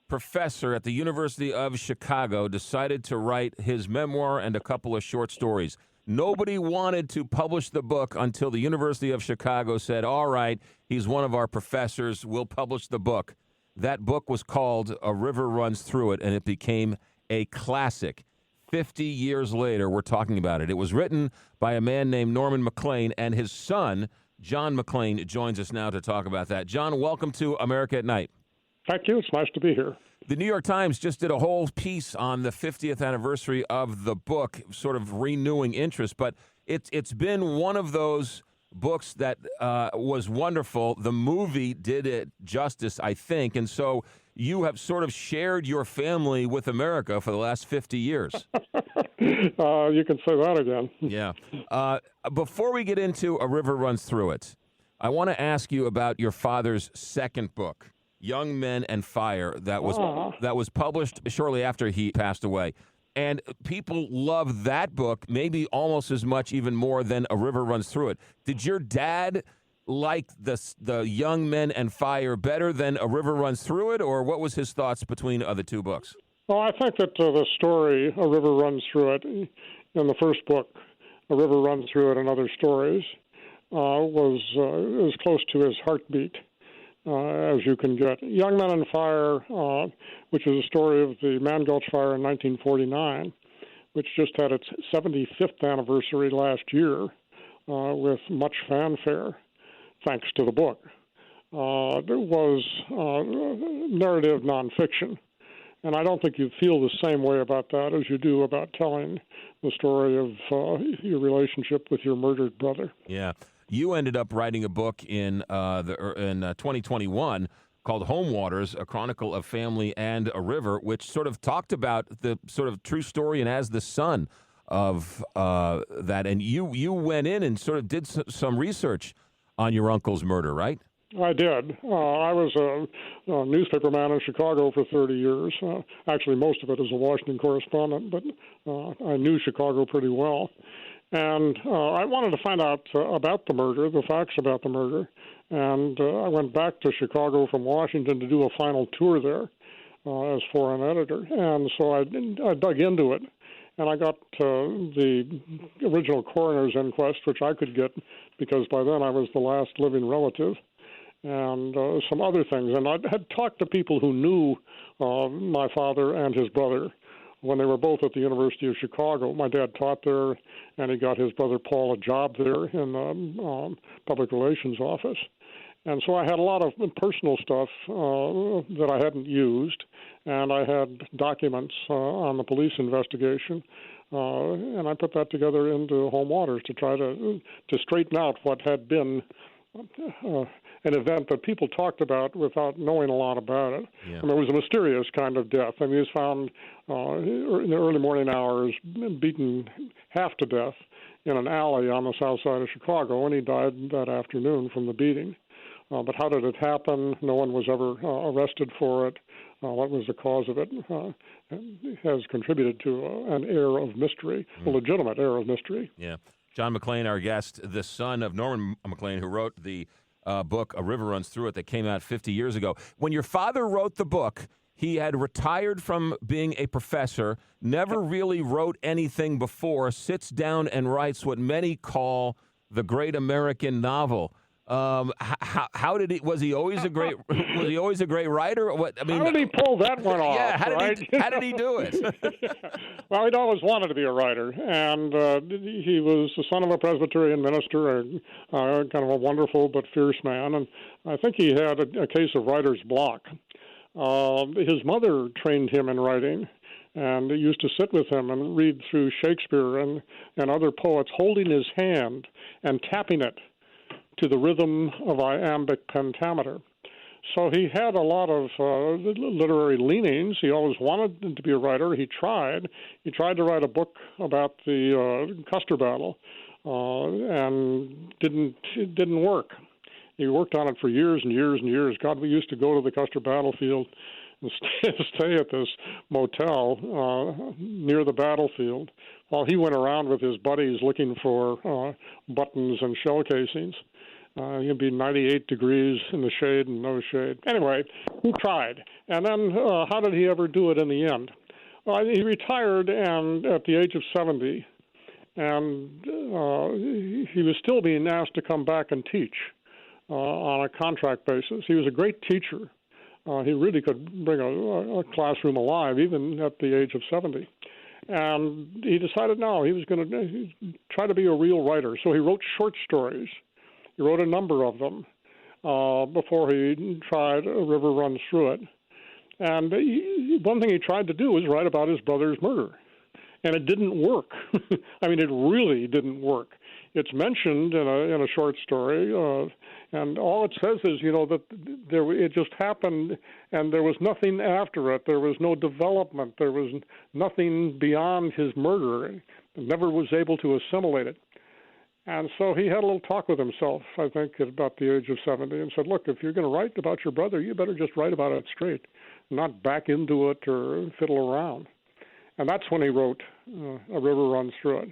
professor at the University of Chicago decided to write his memoir and a couple of short stories. Nobody wanted to publish the book until the University of Chicago said, all right, he's one of our professors, we'll publish the book. That book was called A River Runs Through It, and it became a classic. 50 years later, we're talking about it. It was written by a man named Norman Maclean, and his son, John Maclean, joins us now to talk about that. John, welcome to America at Night. Thank you. It's nice to be here. The New York Times just did a whole piece on the 50th anniversary of the book, sort of renewing interest. But it's been one of those books that was wonderful. The movie did it justice, I think. And so you have sort of shared your family with America for the last 50 years. You can say that again. Yeah. Before we get into A River Runs Through It, I want to ask you about your father's second book, Young Men and Fire, that was published shortly after he passed away. And people love that book maybe almost as much, even more, than A River Runs Through It. Did your dad like the Young Men and Fire better than A River Runs Through It, or what was his thoughts between the two books? Well, I think that the story, A River Runs Through It, in the first book, A River Runs Through It and Other Stories, was as close to his heartbeat as you can get. Young Men on Fire, which is a story of the Man Gulch Fire in 1949, which just had its 75th anniversary last year with much fanfare, thanks to the book. It was narrative nonfiction. And I don't think you feel the same way about that as you do about telling the story of your relationship with your murdered brother. Yeah. You ended up writing a book in 2021 called Home Waters, A Chronicle of Family and a River, which sort of talked about the sort of true story and as the son of that. And you went in and sort of did some research on your uncle's murder, right? I did. I was a newspaper man in Chicago for 30 years. Actually, most of it as a Washington correspondent, but I knew Chicago pretty well. And I wanted to find out about the murder, the facts about the murder. And I went back to Chicago from Washington to do a final tour there as foreign editor. And so I dug into it. And I got the original coroner's inquest, which I could get because by then I was the last living relative, and some other things. And I had talked to people who knew my father and his brother when they were both at the University of Chicago. My dad taught there, and he got his brother Paul a job there in the public relations office. And so I had a lot of personal stuff that I hadn't used, and I had documents on the police investigation, and I put that together into Home Waters to try to straighten out what had been an event that people talked about without knowing a lot about it. Yeah. I mean, it was a mysterious kind of death. I mean, he was found in the early morning hours, beaten half to death in an alley on the south side of Chicago, and he died that afternoon from the beating. But how did it happen? No one was ever arrested for it. What was the cause of it? Has contributed to an air of mystery, a legitimate air of mystery. Yeah. John Maclean, our guest, the son of Norman Maclean, who wrote the book A River Runs Through It that came out 50 years ago. When your father wrote the book, he had retired from being a professor, never really wrote anything before, sits down and writes what many call the great American novel. How did he? Was he always a great writer? Or what? I mean, how did he pull that one off? Yeah, how did he do it? Well, he'd always wanted to be a writer, and he was the son of a Presbyterian minister, kind of a wonderful but fierce man, and I think he had a case of writer's block. His mother trained him in writing, and used to sit with him and read through Shakespeare and other poets, holding his hand and tapping it to the rhythm of iambic pentameter. So he had a lot of literary leanings. He always wanted to be a writer. He tried. He tried to write a book about the Custer Battle, and it didn't work. He worked on it for years and years and years. God, we used to go to the Custer battlefield and stay at this motel near the battlefield while he went around with his buddies looking for buttons and shell casings. It'd be 98 degrees in the shade and no shade. Anyway, he tried. And then how did he ever do it in the end? Well, he retired and at the age of 70, and he was still being asked to come back and teach on a contract basis. He was a great teacher. He really could bring a classroom alive even at the age of 70. And he decided no, he was going to try to be a real writer. So he wrote short stories. He wrote a number of them before he tried A River Runs Through It. And one thing he tried to do was write about his brother's murder. And it didn't work. I mean, it really didn't work. It's mentioned in a short story, and all it says is, that it just happened, and there was nothing after it. There was no development. There was nothing beyond his murder. He never was able to assimilate it. And so he had a little talk with himself, I think, at about the age of 70, and said, look, if you're going to write about your brother, you better just write about it straight, not back into it or fiddle around. And that's when he wrote A River Runs Through It.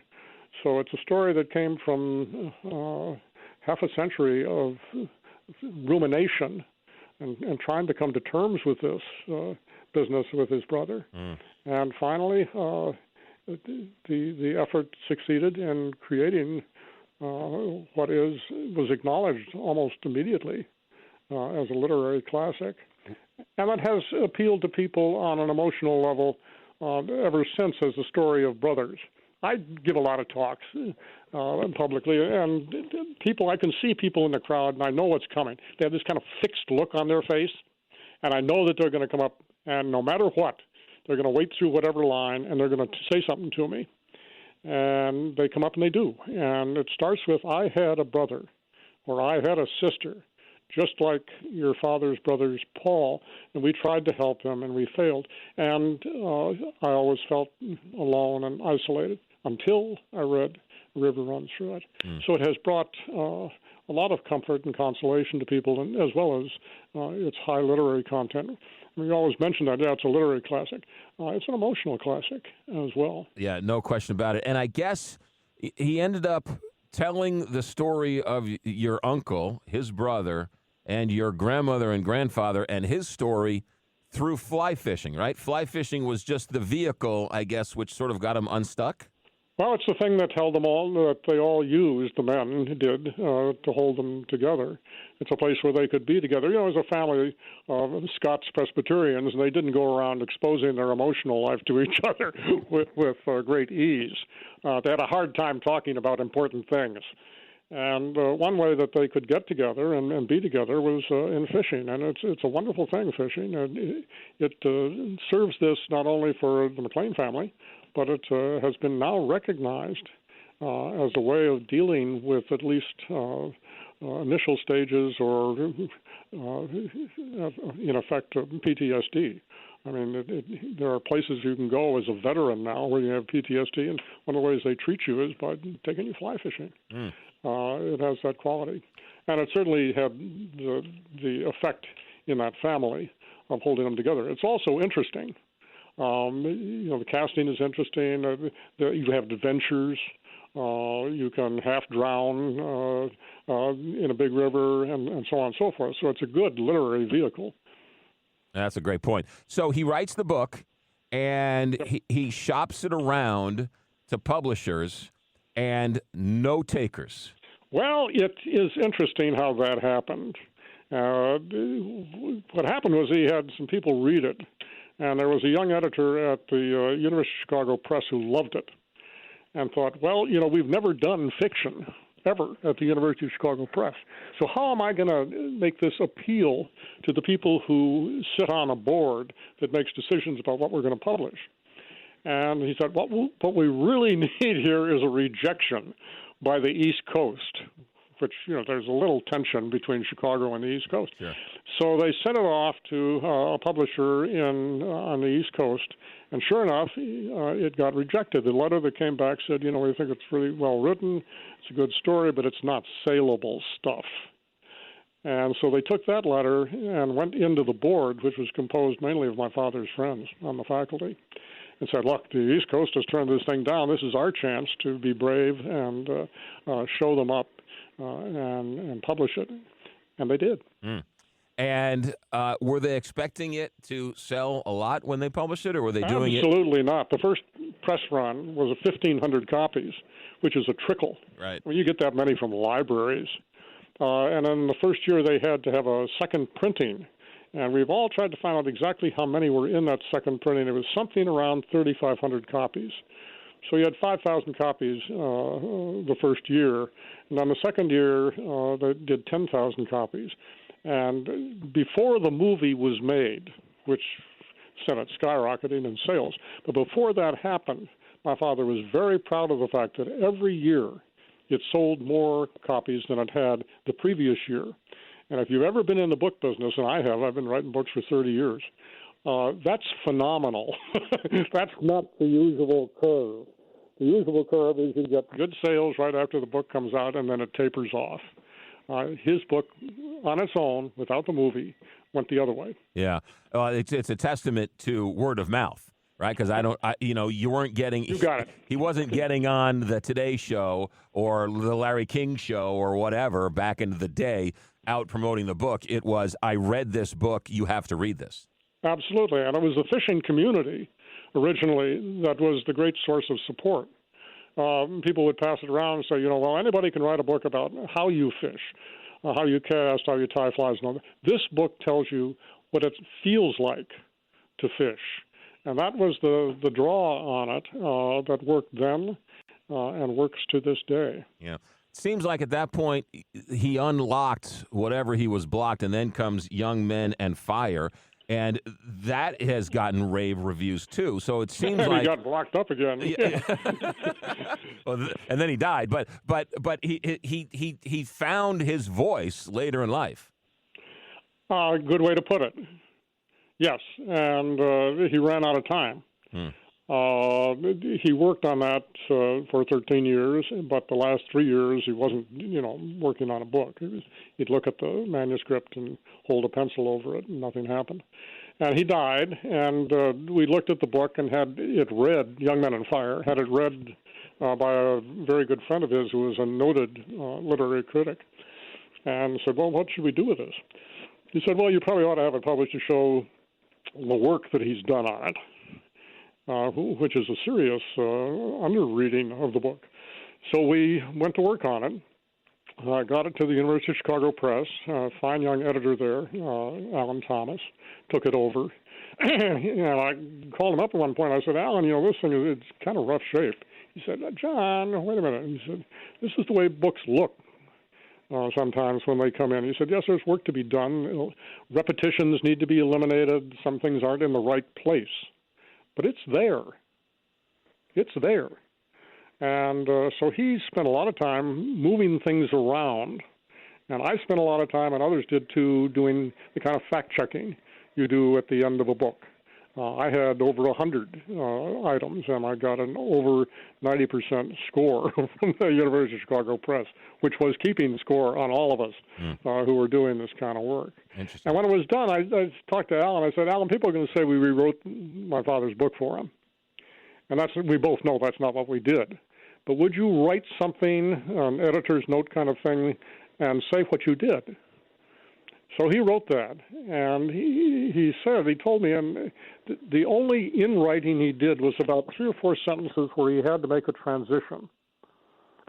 So it's a story that came from half a century of rumination and trying to come to terms with this business with his brother. And finally, the effort succeeded in creating what was acknowledged almost immediately as a literary classic. And it has appealed to people on an emotional level ever since as a story of brothers. I give a lot of talks publicly, and I can see people in the crowd, and I know what's coming. They have this kind of fixed look on their face, and I know that they're going to come up, and no matter what, they're going to wait through whatever line, and they're going to say something to me. And they come up and they do. And it starts with, I had a brother, or I had a sister, just like your father's brothers, Paul, and we tried to help him, and we failed. And I always felt alone and isolated until I read River Runs Through It. So it has brought a lot of comfort and consolation to people, and as well as its high literary content. We always mention that, it's a literary classic. It's an emotional classic as well. Yeah, no question about it. And I guess he ended up telling the story of your uncle, his brother, and your grandmother and grandfather, and his story through fly fishing, right? Fly fishing was just the vehicle, I guess, which sort of got him unstuck? Well, it's the thing that held them all, that they all used, the men did, to hold them together. It's a place where they could be together. As a family of Scots Presbyterians, they didn't go around exposing their emotional life to each other with great ease. They had a hard time talking about important things. And one way that they could get together and be together was in fishing. And it's a wonderful thing, fishing. And it serves this not only for the Maclean family, but it has been now recognized as a way of dealing with at least initial stages or, in effect, PTSD. I mean, there are places you can go as a veteran now where you have PTSD, and one of the ways they treat you is by taking you fly fishing. It has that quality. And it certainly had the effect in that family of holding them together. It's also interesting. The casting is interesting. You have adventures. You can half drown in a big river and so on and so forth. So it's a good literary vehicle. That's a great point. So he writes the book, and he shops it around to publishers, and no takers. Well, it is interesting how that happened. What happened was he had some people read it, and there was a young editor at the University of Chicago Press who loved it and thought, well, we've never done fiction ever at the University of Chicago Press. So how am I going to make this appeal to the people who sit on a board that makes decisions about what we're going to publish? And he said, what we really need here is a rejection by the East Coast, which, there's a little tension between Chicago and the East Coast. Sure. So they sent it off to a publisher on the East Coast, and sure enough, it got rejected. The letter that came back said, we think it's really well written, it's a good story, but it's not saleable stuff. And so they took that letter and went into the board, which was composed mainly of my father's friends on the faculty, and said, look, the East Coast has turned this thing down. This is our chance to be brave and show them up and publish it. And they did. And were they expecting it to sell a lot when they published it, or were they doing it? Absolutely not. The first press run was 1,500 copies, which is a trickle. Right. Well, you get that many from libraries. And in the first year, they had to have a second printing. And we've all tried to find out exactly how many were in that second printing. It was something around 3,500 copies. So you had 5,000 copies the first year. And then the second year, they did 10,000 copies. And before the movie was made, which sent it skyrocketing in sales. But before that happened, my father was very proud of the fact that every year it sold more copies than it had the previous year. And if you've ever been in the book business, and I have, I've been writing books for 30 years, that's phenomenal. That's not the usual curve. The usual curve is you get good sales right after the book comes out, and then it tapers off. His book, on its own, without the movie, went the other way. Yeah, it's a testament to word of mouth, right? Because you weren't getting. You got it. He wasn't getting on the Today Show or the Larry King Show or whatever back in the day out promoting the book. It was, I read this book, you have to read this. Absolutely, and it was the fishing community originally that was the great source of support. People would pass it around and say, well, anybody can write a book about how you fish, how you cast, how you tie flies, and all that. This book tells you what it feels like to fish. And that was the draw on it that worked then and works to this day. Yeah. Seems like at that point he unlocked whatever he was blocked, and then comes Young Men and Fire. And that has gotten rave reviews too. So it seems like he got blocked up again. Well, and then he died. But he found his voice later in life. Good way to put it. Yes, and he ran out of time. He worked on that for 13 years, but the last 3 years he wasn't, working on a book. He'd look at the manuscript and hold a pencil over it, and nothing happened. And he died, and we looked at the book and had it read, Young Men and Fire, had it read by a very good friend of his who was a noted literary critic, and said, well, what should we do with this? He said, well, you probably ought to have it published to show the work that he's done on it. Which is a serious under-reading of the book. So we went to work on it, got it to the University of Chicago Press, fine young editor there, Alan Thomas, took it over. And I called him up at one point. I said, Alan, this thing it's kind of rough shape. He said, John, wait a minute. He said, this is the way books look sometimes when they come in. He said, yes, there's work to be done. Repetitions need to be eliminated. Some things aren't in the right place. But it's there. It's there. And so he spent a lot of time moving things around. And I spent a lot of time, and others did too, doing the kind of fact-checking you do at the end of a book. I had over 100 items, and I got an over 90% score from the University of Chicago Press, which was keeping score on all of us who were doing this kind of work. And when it was done, I talked to Alan. I said, Alan, people are going to say we rewrote my father's book for him. And we both know that's not what we did. But would you write something, an editor's note kind of thing, and say what you did? So he wrote that, and he told me, and the only in-writing he did was about 3 or 4 sentences where he had to make a transition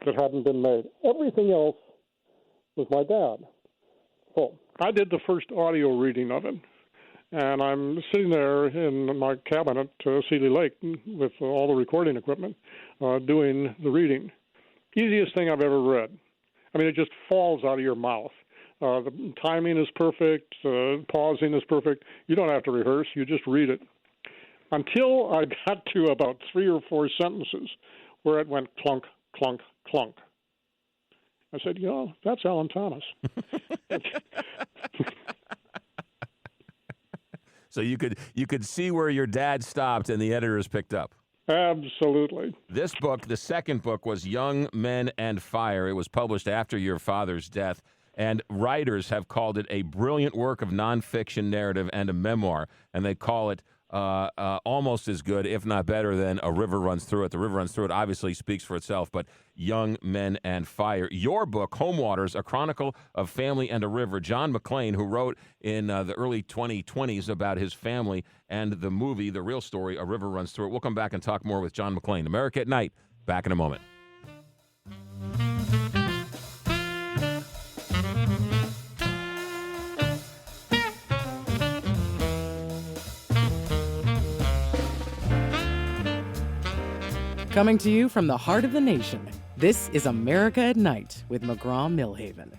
that hadn't been made. Everything else was my dad. So I did the first audio reading of it, and I'm sitting there in my cabin at Seeley Lake with all the recording equipment doing the reading. Easiest thing I've ever read. I mean, it just falls out of your mouth. The timing is perfect. Pausing is perfect. You don't have to rehearse. You just read it. Until I got to about 3 or 4 sentences where it went clunk, clunk, clunk. I said, that's Alan Thomas. So you could see where your dad stopped and the editors picked up. Absolutely. This book, the second book, was Young Men and Fire. It was published after your father's death. And writers have called it a brilliant work of nonfiction narrative and a memoir, and they call it almost as good, if not better, than A River Runs Through It. The River Runs Through It obviously speaks for itself, but Young Men and Fire. Your book, Home Waters, A Chronicle of Family and a River. John Maclean, who wrote in the early 2020s about his family, and the movie, the real story, A River Runs Through It. We'll come back and talk more with John Maclean. America at Night, back in a moment. Coming to you from the heart of the nation, this is America at Night with McGraw Milhaven.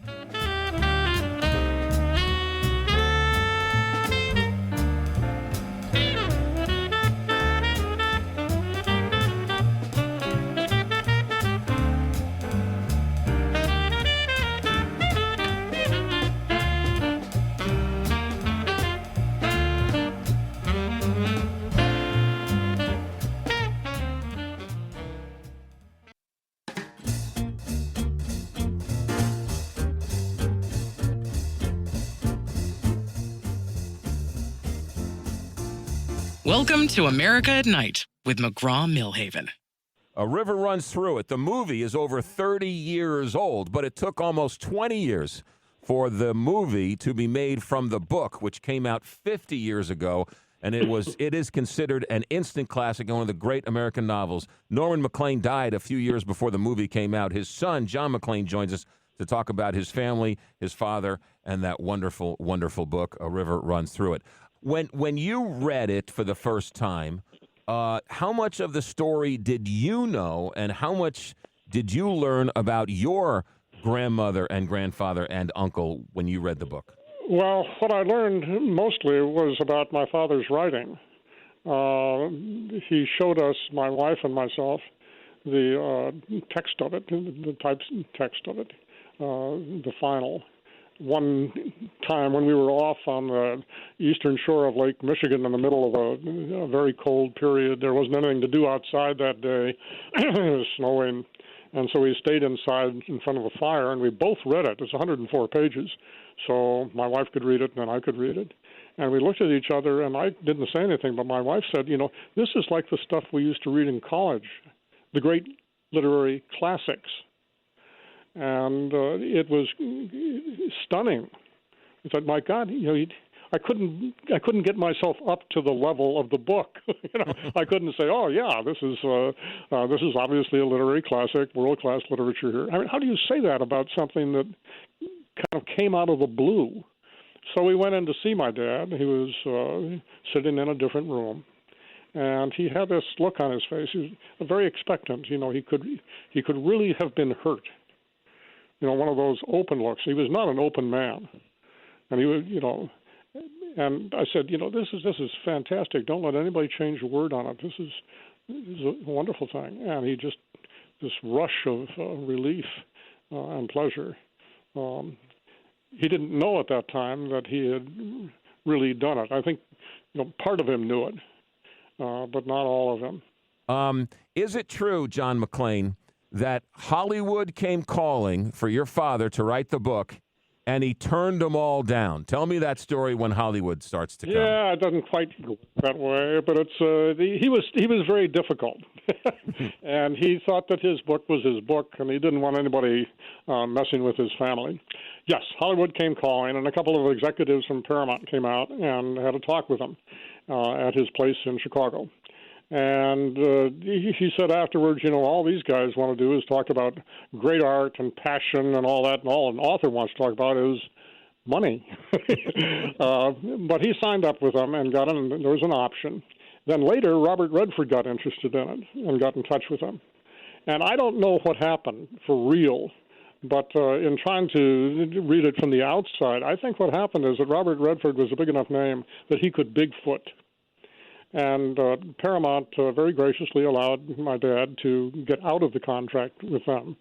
Welcome to America at Night with McGraw Milhaven. A River Runs Through It. The movie is over 30 years old, but it took almost 20 years for the movie to be made from the book, which came out 50 years ago, and it is considered an instant classic and one of the great American novels. Norman Maclean died a few years before the movie came out. His son, John Maclean, joins us to talk about his family, his father, and that wonderful, wonderful book, A River Runs Through It. When you read it for the first time, how much of the story did you know, and how much did you learn about your grandmother and grandfather and uncle when you read the book? Well, what I learned mostly was about my father's writing. He showed us, my wife and myself, the text of it, the text of it, the final. One time when we were off on the eastern shore of Lake Michigan in the middle of a very cold period, there wasn't anything to do outside that day. It was snowing, and so we stayed inside in front of a fire, and we both read it. It's 104 pages, so my wife could read it, and then I could read it. And we looked at each other, and I didn't say anything, but my wife said, this is like the stuff we used to read in college, the great literary classics. And it was stunning. I thought, my God, I couldn't get myself up to the level of the book. I couldn't say, oh yeah, this is obviously a literary classic, world-class literature here. I mean, how do you say that about something that kind of came out of the blue? So we went in to see my dad. He was sitting in a different room. And he had this look on his face. He was very expectant. He could really have been hurt. One of those open looks. He was not an open man. And he was, and I said, this is fantastic. Don't let anybody change a word on it. This is a wonderful thing. And he just, this rush of relief and pleasure. He didn't know at that time that he had really done it. I think, part of him knew it, but not all of him. Is it true, John Maclean, that Hollywood came calling for your father to write the book, and he turned them all down? Tell me that story when Hollywood starts to come. Yeah, it doesn't quite go that way, but it's he was very difficult, and he thought that his book was his book, and he didn't want anybody messing with his family. Yes, Hollywood came calling, and a couple of executives from Paramount came out and had a talk with him at his place in Chicago. And he said afterwards, all these guys want to do is talk about great art and passion and all that, and all an author wants to talk about is money. But he signed up with them and got in. There was an option. Then later, Robert Redford got interested in it and got in touch with him. And I don't know what happened for real, but in trying to read it from the outside, I think what happened is that Robert Redford was a big enough name that he could Bigfoot. And Paramount very graciously allowed my dad to get out of the contract with them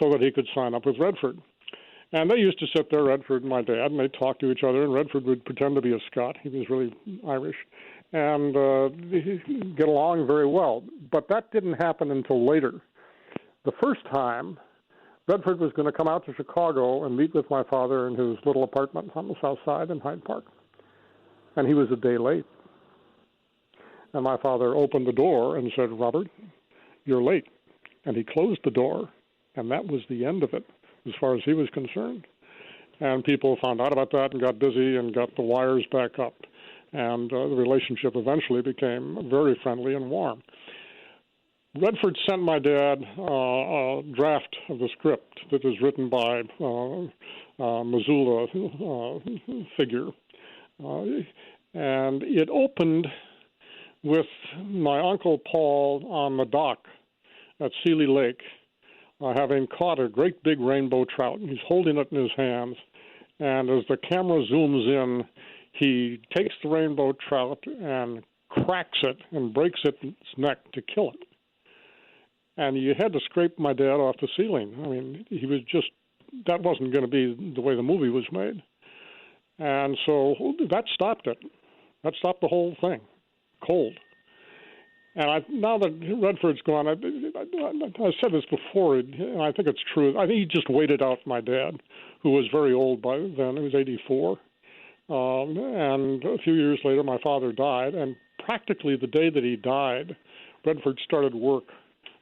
so that he could sign up with Redford. And they used to sit there, Redford and my dad, and they'd talk to each other, and Redford would pretend to be a Scot. He was really Irish. And he'd get along very well. But that didn't happen until later. The first time, Redford was going to come out to Chicago and meet with my father in his little apartment on the south side in Hyde Park. And he was a day late. And my father opened the door and said, Robert, you're late. And he closed the door, and that was the end of it as far as he was concerned. And people found out about that and got busy and got the wires back up. And the relationship eventually became very friendly and warm. Redford sent my dad a draft of the script that was written by Missoula figure. And it opened with my Uncle Paul on the dock at Seeley Lake, having caught a great big rainbow trout. He's holding it in his hands, and as the camera zooms in, he takes the rainbow trout and cracks it and breaks its neck to kill it. And you had to scrape my dad off the ceiling. I mean, he was just, that wasn't going to be the way the movie was made. And so that stopped it. That stopped the whole thing. Cold. And now that Redford's gone, I said this before, and I think it's true. I think he just waited out my dad, who was very old by then. He was 84. And a few years later, my father died, and practically the day that he died, Redford started work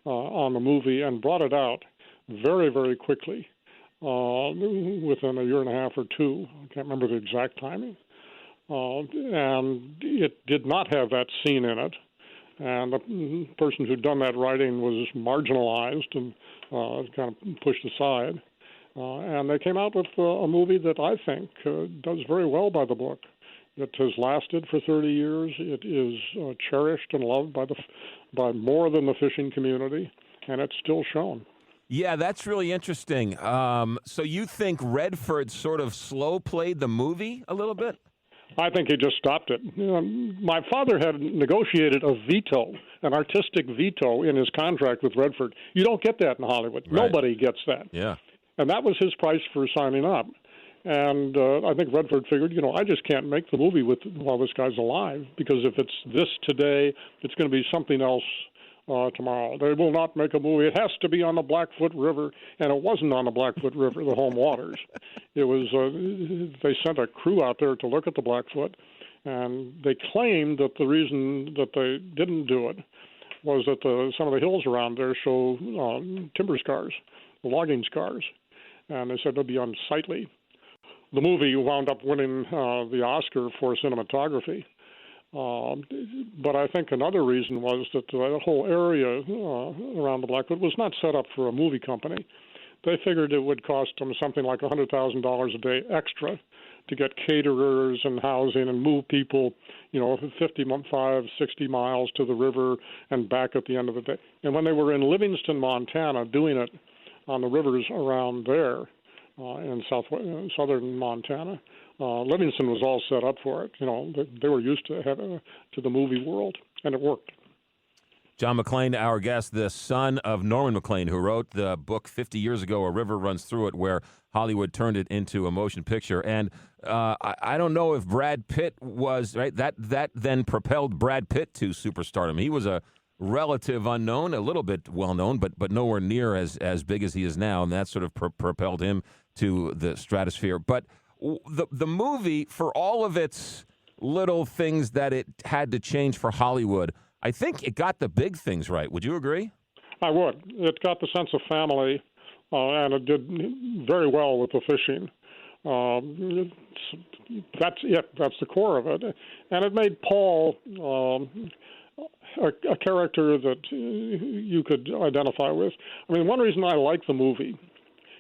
on the movie and brought it out very, very quickly, within a year and a half or two. I can't remember the exact timing. And it did not have that scene in it. And the person who'd done that writing was marginalized and kind of pushed aside. And they came out with a movie that I think does very well by the book. It has lasted for 30 years. It is cherished and loved by more than the fishing community, and it's still shown. Yeah, that's really interesting. So you think Redford sort of slow played the movie a little bit? I think he just stopped it. My father had negotiated a veto, an artistic veto in his contract with Redford. You don't get that in Hollywood. Right. Nobody gets that. Yeah. And that was his price for signing up. And I think Redford figured, I just can't make the movie while this guy's alive, because if it's this today, it's going to be something else tomorrow. They will not make a movie. It has to be on the Blackfoot River, and it wasn't on the Blackfoot River, the home waters. It was they sent a crew out there to look at the Blackfoot, and they claimed that the reason that they didn't do it was that some of the hills around there show timber scars, logging scars, and they said they'd be unsightly. The movie wound up winning the Oscar for cinematography. But I think another reason was that the whole area around the Blackfoot was not set up for a movie company. They figured it would cost them something like $100,000 a day extra to get caterers and housing and move people, 55, 60 miles to the river and back at the end of the day. And when they were in Livingston, Montana, doing it on the rivers around there, in southern Montana, Livingston was all set up for it. They were used to the movie world, and it worked. John Maclean, our guest, the son of Norman Maclean, who wrote the book 50 years ago, A River Runs Through It, where Hollywood turned it into a motion picture. And I don't know if Brad Pitt was, right, that then propelled Brad Pitt to superstardom. He was a relative unknown, a little bit well-known, but nowhere near as big as he is now, and that sort of propelled him to the stratosphere. But the movie, for all of its little things that it had to change for Hollywood, I think it got the big things right. Would you agree? I would. It got the sense of family, and it did very well with the fishing. That's it. That's the core of it. And it made Paul a character that you could identify with. I mean, one reason I like the movie,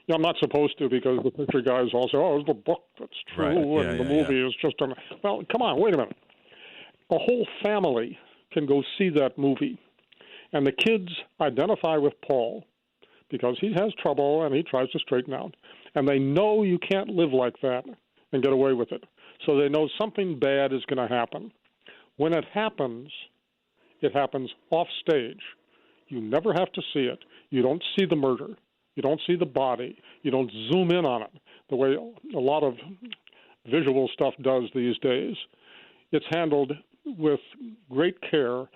I'm not supposed to, because the picture guys all say, it's the book that's true, right. and the movie is just well, come on, wait a minute. A whole family can go see that movie, and the kids identify with Paul because he has trouble and he tries to straighten out, and they know you can't live like that and get away with it. So they know something bad is going to happen. When it happens off stage. You never have to see it. You don't see the murder. You don't see the body. You don't zoom in on it the way a lot of visual stuff does these days. It's handled with great care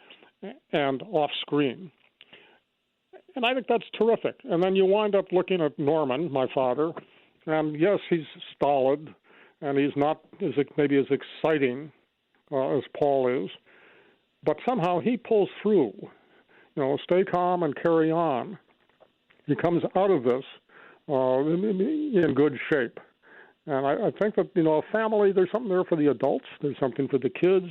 and off screen. And I think that's terrific. And then you wind up looking at Norman, my father, and yes, he's stolid, and he's not maybe as exciting as Paul is, but somehow he pulls through. Stay calm and carry on. He comes out of this in good shape. And I think that, a family, there's something there for the adults, there's something for the kids,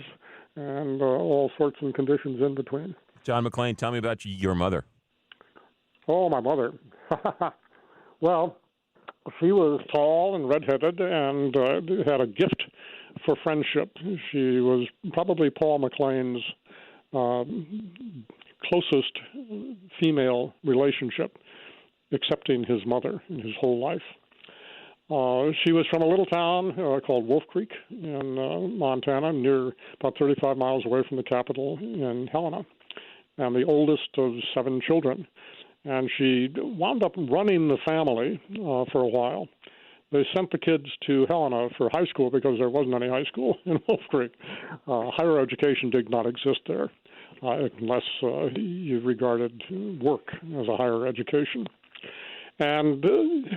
and all sorts of conditions in between. John Maclean, tell me about your mother. Oh, my mother. Well, she was tall and redheaded and had a gift for friendship. She was probably Paul Maclean's closest female relationship, excepting his mother in his whole life. She was from a little town called Wolf Creek in Montana, about 35 miles away from the capital in Helena, and the oldest of 7 children. And she wound up running the family for a while. They sent the kids to Helena for high school because there wasn't any high school in Wolf Creek. Higher education did not exist there unless you regarded work as a higher education. And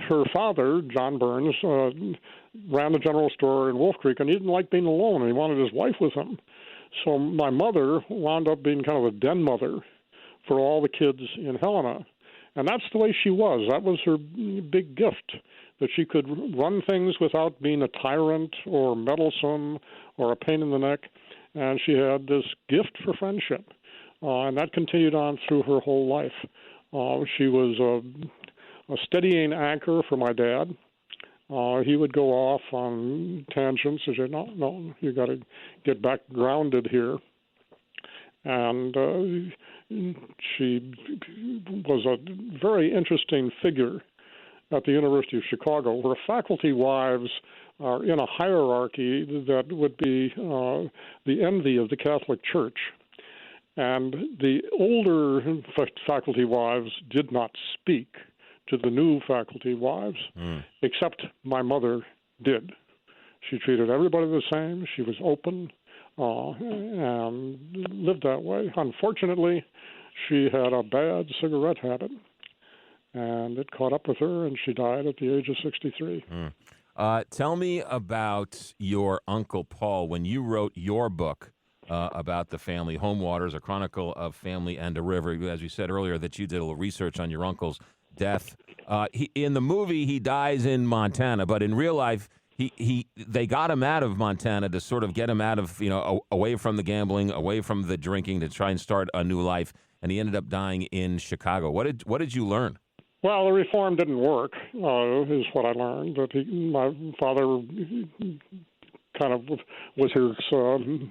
her father, John Burns, ran the general store in Wolf Creek, and he didn't like being alone, and he wanted his wife with him. So my mother wound up being kind of a den mother for all the kids in Helena. And that's the way she was. That was her big gift, that she could run things without being a tyrant or meddlesome or a pain in the neck. And she had this gift for friendship. And that continued on through her whole life. She was a steadying anchor for my dad. He would go off on tangents and say, no, you got to get back grounded here. And she was a very interesting figure at the University of Chicago, where faculty wives are in a hierarchy that would be the envy of the Catholic Church. And the older faculty wives did not speak to the new faculty wives, except my mother did. She treated everybody the same. She was open and lived that way. Unfortunately, she had a bad cigarette habit, and it caught up with her, and she died at the age of 63. Tell me about your Uncle Paul. When you wrote your book about the family, Home Waters, A Chronicle of Family and a River, as you said earlier, that you did a little research on your uncle's death. In the movie, he dies in Montana, but in real life, they got him out of Montana to sort of get him out of, away from the gambling, away from the drinking, to try and start a new life, and he ended up dying in Chicago. What did you learn? Well, the reform didn't work, is what I learned. That my father kind of was his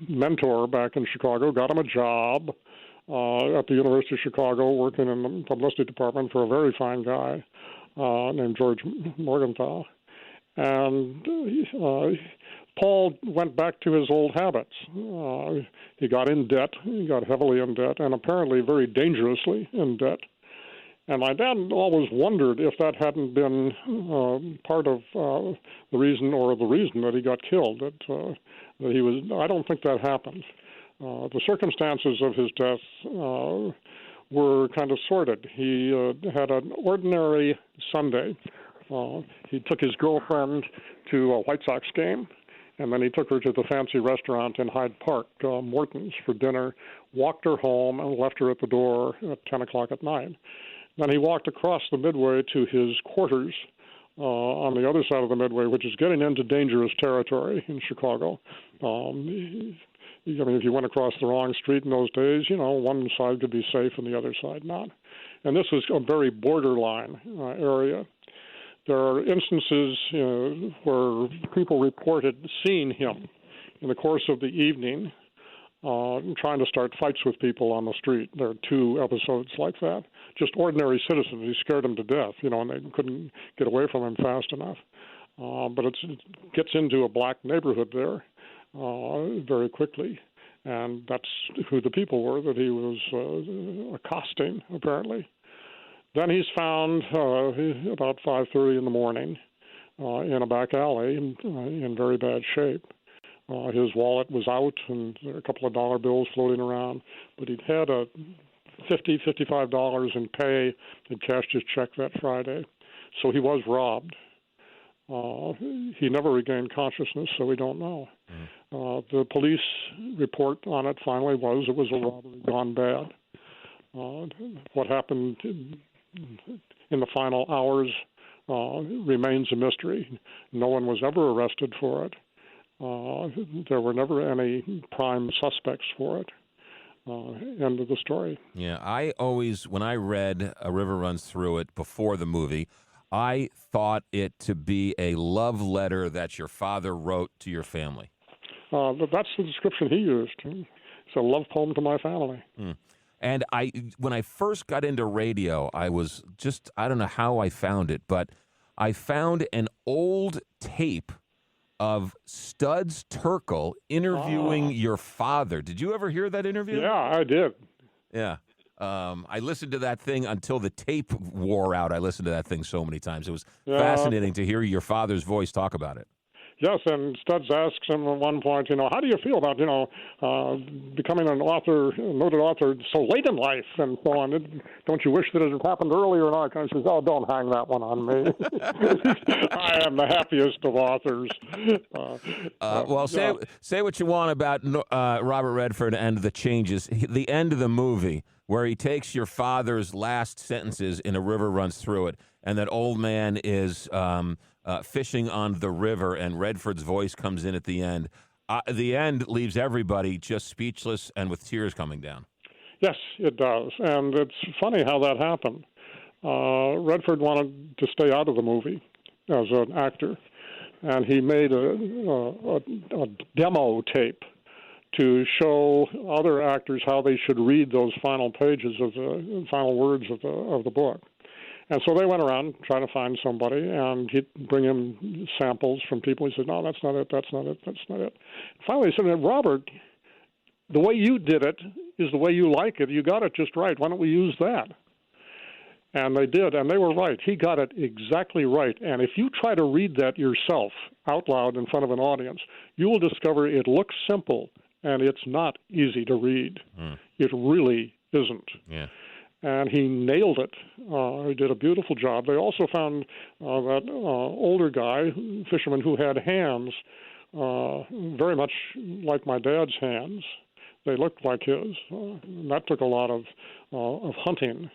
mentor back in Chicago, got him a job at the University of Chicago, working in the publicity department for a very fine guy named George Morgenthau. And Paul went back to his old habits. He got in debt. He got heavily in debt, and apparently very dangerously in debt. And my dad always wondered if that hadn't been part of the reason that he got killed. That he was. I don't think that happened. The circumstances of his death were kind of sordid. He had an ordinary Sunday. He took his girlfriend to a White Sox game, and then he took her to the fancy restaurant in Hyde Park, Morton's, for dinner, walked her home, and left her at the door at 10 o'clock at night. Then he walked across the Midway to his quarters on the other side of the Midway, which is getting into dangerous territory in Chicago. If you went across the wrong street in those days, one side could be safe and the other side not. And this was a very borderline area. There are instances where people reported seeing him in the course of the evening trying to start fights with people on the street. There are 2 episodes like that. Just ordinary citizens. He scared them to death, and they couldn't get away from him fast enough. But it gets into a black neighborhood there very quickly. And that's who the people were that he was accosting, apparently. Then he's found about 5:30 in the morning in a back alley in very bad shape. His wallet was out and there were a couple of dollar bills floating around, but he'd had a $55 in pay. He'd cashed his check that Friday. So he was robbed. He never regained consciousness, so we don't know. The police report on it finally was it was a robbery gone bad. What happened in the final hours remains a mystery. No one was ever arrested for it. There were never any prime suspects for it. End of the story. Yeah, I always, when I read A River Runs Through It before the movie, I thought it to be a love letter that your father wrote to your family. But that's the description he used. It's a love poem to my family. And when I first got into radio, I don't know how I found it, but I found an old tape of Studs Terkel interviewing your father. Did you ever hear that interview? Yeah, I did. Yeah. I listened to that thing until the tape wore out. I listened to that thing so many times. It was fascinating to hear your father's voice talk about it. Yes, and Studs asks him at one point, how do you feel about, becoming an author, a noted author, so late in life and so on? Don't you wish that it had happened earlier? And all that kind of stuff. He says, oh, don't hang that one on me. I am the happiest of authors. Say what you want about Robert Redford and the changes. The end of the movie, where he takes your father's last sentences in A River Runs Through It, and that old man is fishing on the river, and Redford's voice comes in at the end. The end leaves everybody just speechless and with tears coming down. Yes, it does. And it's funny how that happened. Redford wanted to stay out of the movie as an actor, and he made a demo tape to show other actors how they should read those final pages of the final words of the book. And so they went around trying to find somebody, and he'd bring him samples from people. He said, no, that's not it, that's not it, that's not it. Finally, he said, Robert, the way you did it is the way you like it. You got it just right. Why don't we use that? And they did, and they were right. He got it exactly right. And if you try to read that yourself out loud in front of an audience, you will discover it looks simple, and it's not easy to read. It really isn't. Yeah. And he nailed it. He did a beautiful job. They also found that older guy, fisherman, who had hands very much like my dad's hands. They looked like his. And that took a lot of hunting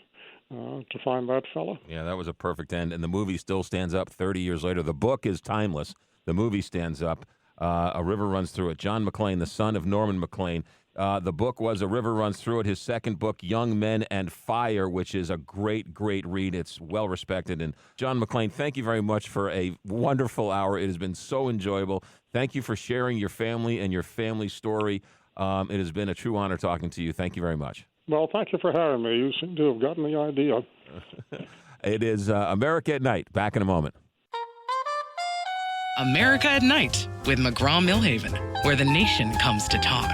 to find that fella. Yeah, that was a perfect end. And the movie still stands up 30 years later. The book is timeless. The movie stands up. A River Runs Through It. John Maclean, the son of Norman Maclean. The book was A River Runs Through It. His second book, Young Men and Fire, which is a great, great read. It's well respected. And John Maclean, thank you very much for a wonderful hour. It has been so enjoyable. Thank you for sharing your family and your family story. It has been a true honor talking to you. Thank you very much. Well, thank you for having me. You seem to have gotten the idea. It is America at Night. Back in a moment. America at Night with McGraw Milhaven, where the nation comes to talk.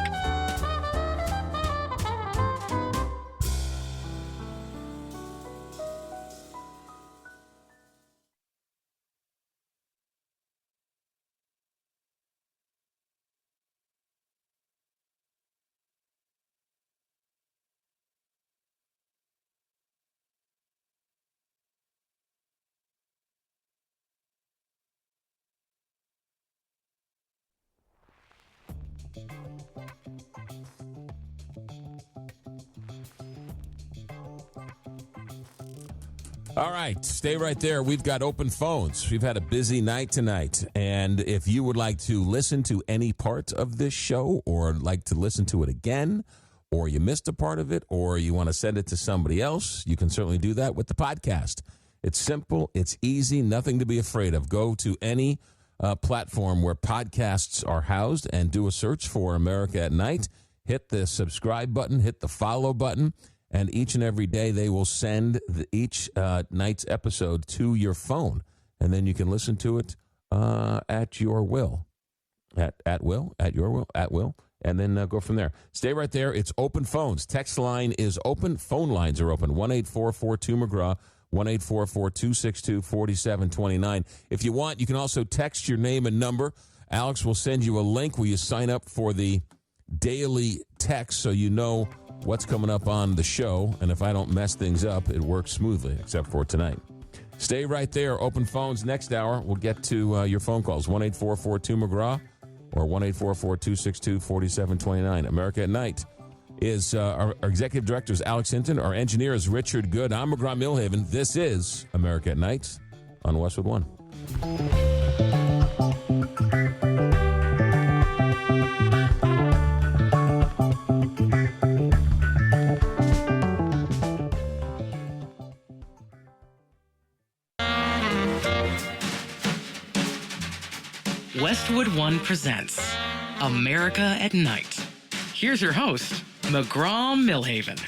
All right, stay right there. We've got open phones. We've had a busy night tonight. And if you would like to listen to any part of this show or like to listen to it again, or you missed a part of it, or you want to send it to somebody else, you can certainly do that with the podcast. It's simple. It's easy. Nothing to be afraid of. Go to any platform where podcasts are housed and do a search for America at Night. Hit the subscribe button. Hit the follow button. And each and every day they will send each night's episode to your phone. And then you can listen to it at your will. At your will. And then go from there. Stay right there. It's open phones. Text line is open. Phone lines are open. 1-844-2-McGraw. 1-844-262-4729. If you want, you can also text your name and number. Alex will send you a link where you sign up for the daily text so you know what's coming up on the show. And if I don't mess things up, it works smoothly, except for tonight. Stay right there. Open phones next hour. We'll get to your phone calls. 1-844-2-McGraw or 1-844-262-4729. America at Night is our executive director is Alex Hinton. Our engineer is Richard Good. I'm McGraw Milhaven. This is America at Night on Westwood One. Westwood One presents America at Night. Here's your host, McGraw Milhaven.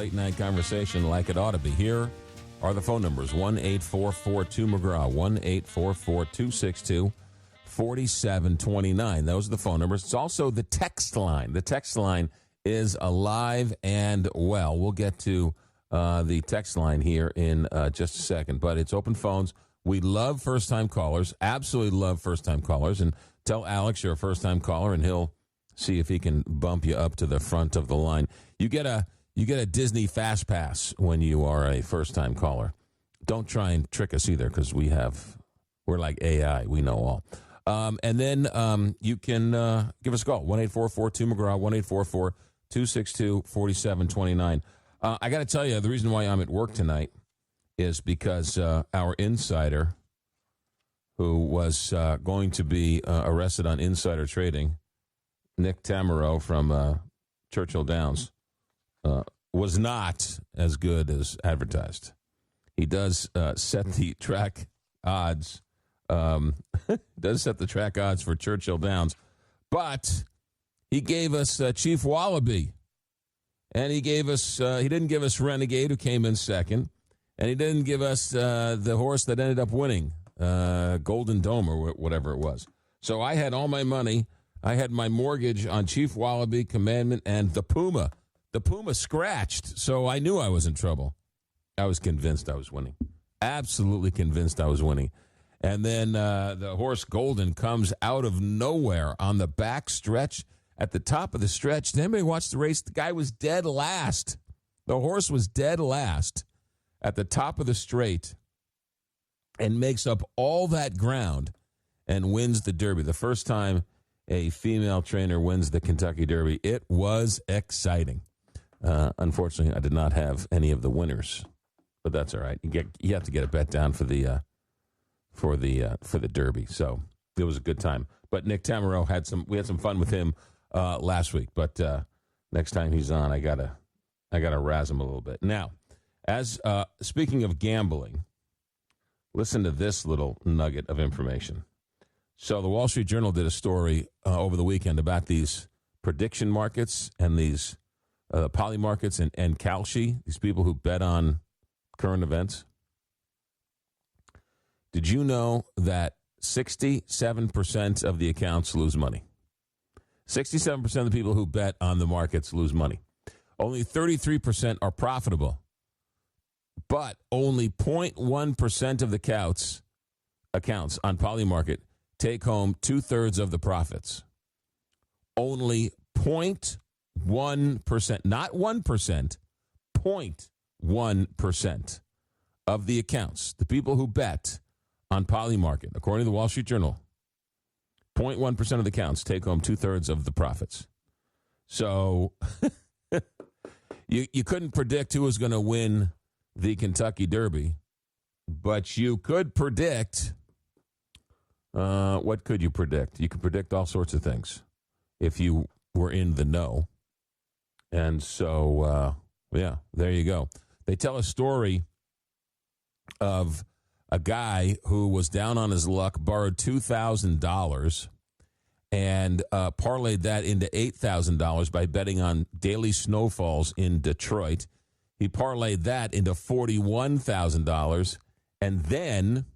late night conversation like it ought to be. Here are the phone numbers: 1-844-2-McGraw, 1-844-262-4729. Those are the phone numbers. It's also the text line. The text line is alive and well. We'll get to the text line here in just a second, but it's open phones. We love first-time callers, absolutely love first-time callers, and tell Alex you're a first-time caller, and he'll see if he can bump you up to the front of the line. You get a Disney Fast Pass when you are a first-time caller. Don't try and trick us either, because we're like AI. We know all. And then you can give us a call, 1-844-2-McGraw, 1-844-262-4729. I got to tell you, the reason why I'm at work tonight is because our insider, who was going to be arrested on insider trading, Nick Tammaro from Churchill Downs, was not as good as advertised. He does set the track odds. Does set the track odds for Churchill Downs, but he gave us Chief Wallaby, and he didn't give us Renegade, who came in second, and he didn't give us the horse that ended up winning, Golden Dome or whatever it was. So I had all my money. I had my mortgage on Chief Wallaby, Commandment, and the Puma. The Puma scratched, so I knew I was in trouble. I was convinced I was winning. Absolutely convinced I was winning. And then the horse Golden comes out of nowhere on the back stretch. At the top of the stretch, did anybody watch the race? The guy was dead last. The horse was dead last at the top of the straight and makes up all that ground and wins the Derby. The first time a female trainer wins the Kentucky Derby. It was exciting. Unfortunately, I did not have any of the winners, but that's all right. You have to get a bet down for the Derby. So it was a good time. But Nick Tammaro we had some fun with him last week. But next time he's on, I gotta razz him a little bit. Now, as speaking of gambling, listen to this little nugget of information. So the Wall Street Journal did a story over the weekend about these prediction markets and these poly markets and Kalshi, these people who bet on current events. Did you know that 67% of the accounts lose money? 67% of the people who bet on the markets lose money. Only 33% are profitable. But only 0.1% of the accounts on Polymarket take home 2/3 of the profits. Only 0.1%, not 1%, 0.1% of the accounts, the people who bet on Polymarket, according to the Wall Street Journal, 0.1% of the accounts take home 2/3 of the profits. So you couldn't predict who was going to win the Kentucky Derby, but you could predict, what could you predict? You could predict all sorts of things if you were in the know. And so, there you go. They tell a story of a guy who was down on his luck, borrowed $2,000, and parlayed that into $8,000 by betting on daily snowfalls in Detroit. He parlayed that into $41,000, and then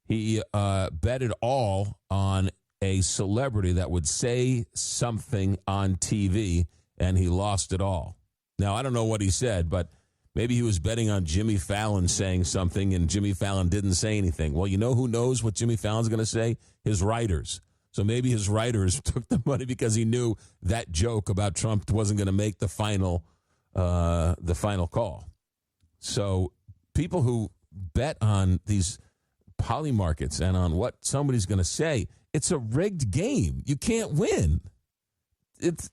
he bet it all on a celebrity that would say something on TV, and he lost it all. Now, I don't know what he said, but maybe he was betting on Jimmy Fallon saying something, and Jimmy Fallon didn't say anything. Well, you know who knows what Jimmy Fallon's going to say? His writers. So maybe his writers took the money because he knew that joke about Trump wasn't going to make the final call. So people who bet on these poly markets and on what somebody's going to say, it's a rigged game. You can't win. It's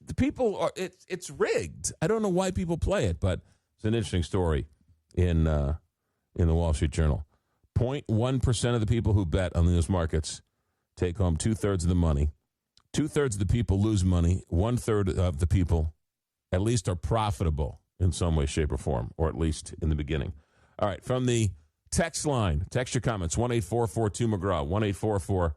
rigged. I don't know why people play it, but it's an interesting story in the Wall Street Journal. 0.1% of the people who bet on those markets take home 2/3 of the money. 2/3 of the people lose money. 1/3 of the people at least are profitable in some way, shape, or form, or at least in the beginning. All right, from the text line, text your comments, 1-844-2-McGraw,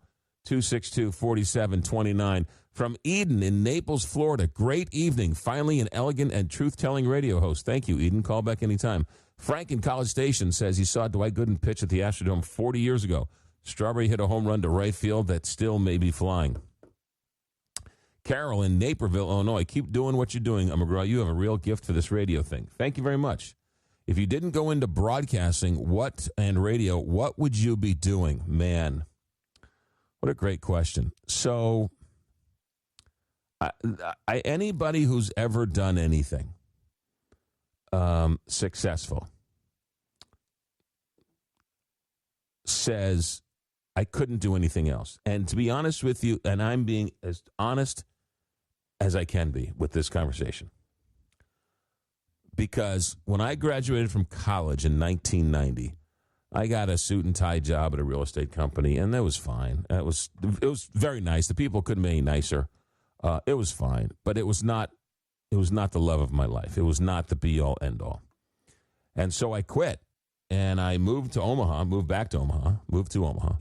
262-4729. From Eden in Naples, Florida. Great evening. Finally, an elegant and truth-telling radio host. Thank you, Eden. Call back anytime. Frank in College Station says he saw Dwight Gooden pitch at the Astrodome 40 years ago. Strawberry hit a home run to right field that still may be flying. Carol in Naperville, Illinois. Keep doing what you're doing, McGraw. You have a real gift for this radio thing. Thank you very much. If you didn't go into broadcasting and radio, what would you be doing? Man, what a great question. So, anybody who's ever done anything successful says, I couldn't do anything else. And to be honest with you, and I'm being as honest as I can be with this conversation, because when I graduated from college in 1990, I got a suit and tie job at a real estate company, and that was fine. It was very nice. The people couldn't be any nicer. It was fine, but it was not the love of my life. It was not the be-all, end-all. And so I quit, and I moved to Omaha, moved to Omaha,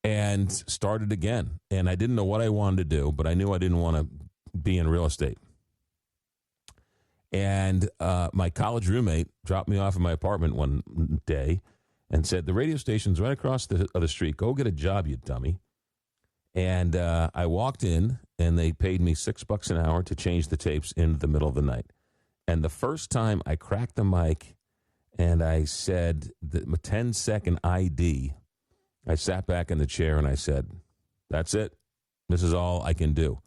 and started again. And I didn't know what I wanted to do, but I knew I didn't want to be in real estate. And my college roommate dropped me off in my apartment one day and said, the radio station's right across the street. Go get a job, you dummy. And I walked in, and they paid me $6 an hour to change the tapes in the middle of the night. And the first time I cracked the mic and I said the 10-second ID, I sat back in the chair and I said, that's it. This is all I can do.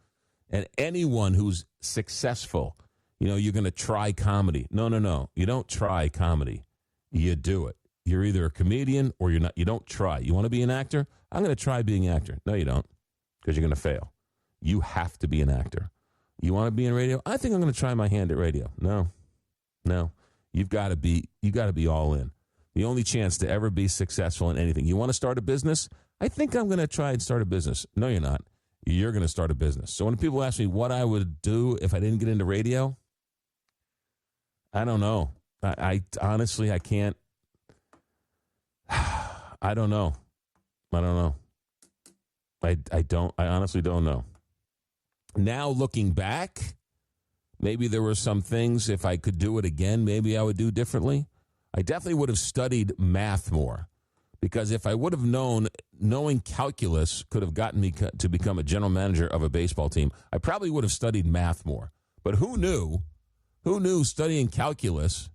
And anyone who's successful, you're going to try comedy. No. You don't try comedy. You do it. You're either a comedian or you're not. You don't try. You want to be an actor? I'm going to try being an actor. No, you don't, because you're going to fail. You have to be an actor. You want to be in radio? I think I'm going to try my hand at radio. No. You've got to be all in. The only chance to ever be successful in anything. You want to start a business? I think I'm going to try and start a business. No, you're not. You're going to start a business. So when people ask me what I would do if I didn't get into radio, I don't know. I honestly, I can't. I don't know. I honestly don't know. Now looking back, maybe there were some things, if I could do it again, maybe I would do differently. I definitely would have studied math more, because if I would have knowing calculus could have gotten me to become a general manager of a baseball team, I probably would have studied math more. But who knew studying calculus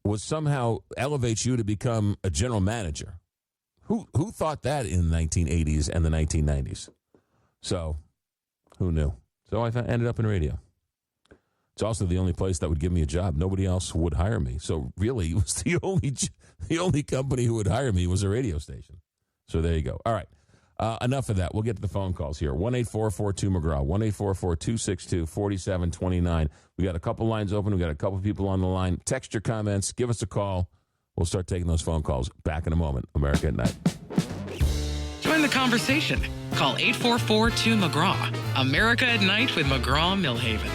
would somehow elevate you to become a general manager? Who thought that in the 1980s and the 1990s? So, who knew? So I ended up in radio. It's also the only place that would give me a job. Nobody else would hire me. So really, it was the only company who would hire me was a radio station. So there you go. All right. Enough of that. We'll get to the phone calls here. 1-844-2-McGraw, 1-844-262-4729. We got a couple lines open. We got a couple people on the line. Text your comments. Give us a call. We'll start taking those phone calls back in a moment. America at Night. Join the conversation. Call 844-2-McGraw. America at Night with McGraw Milhaven.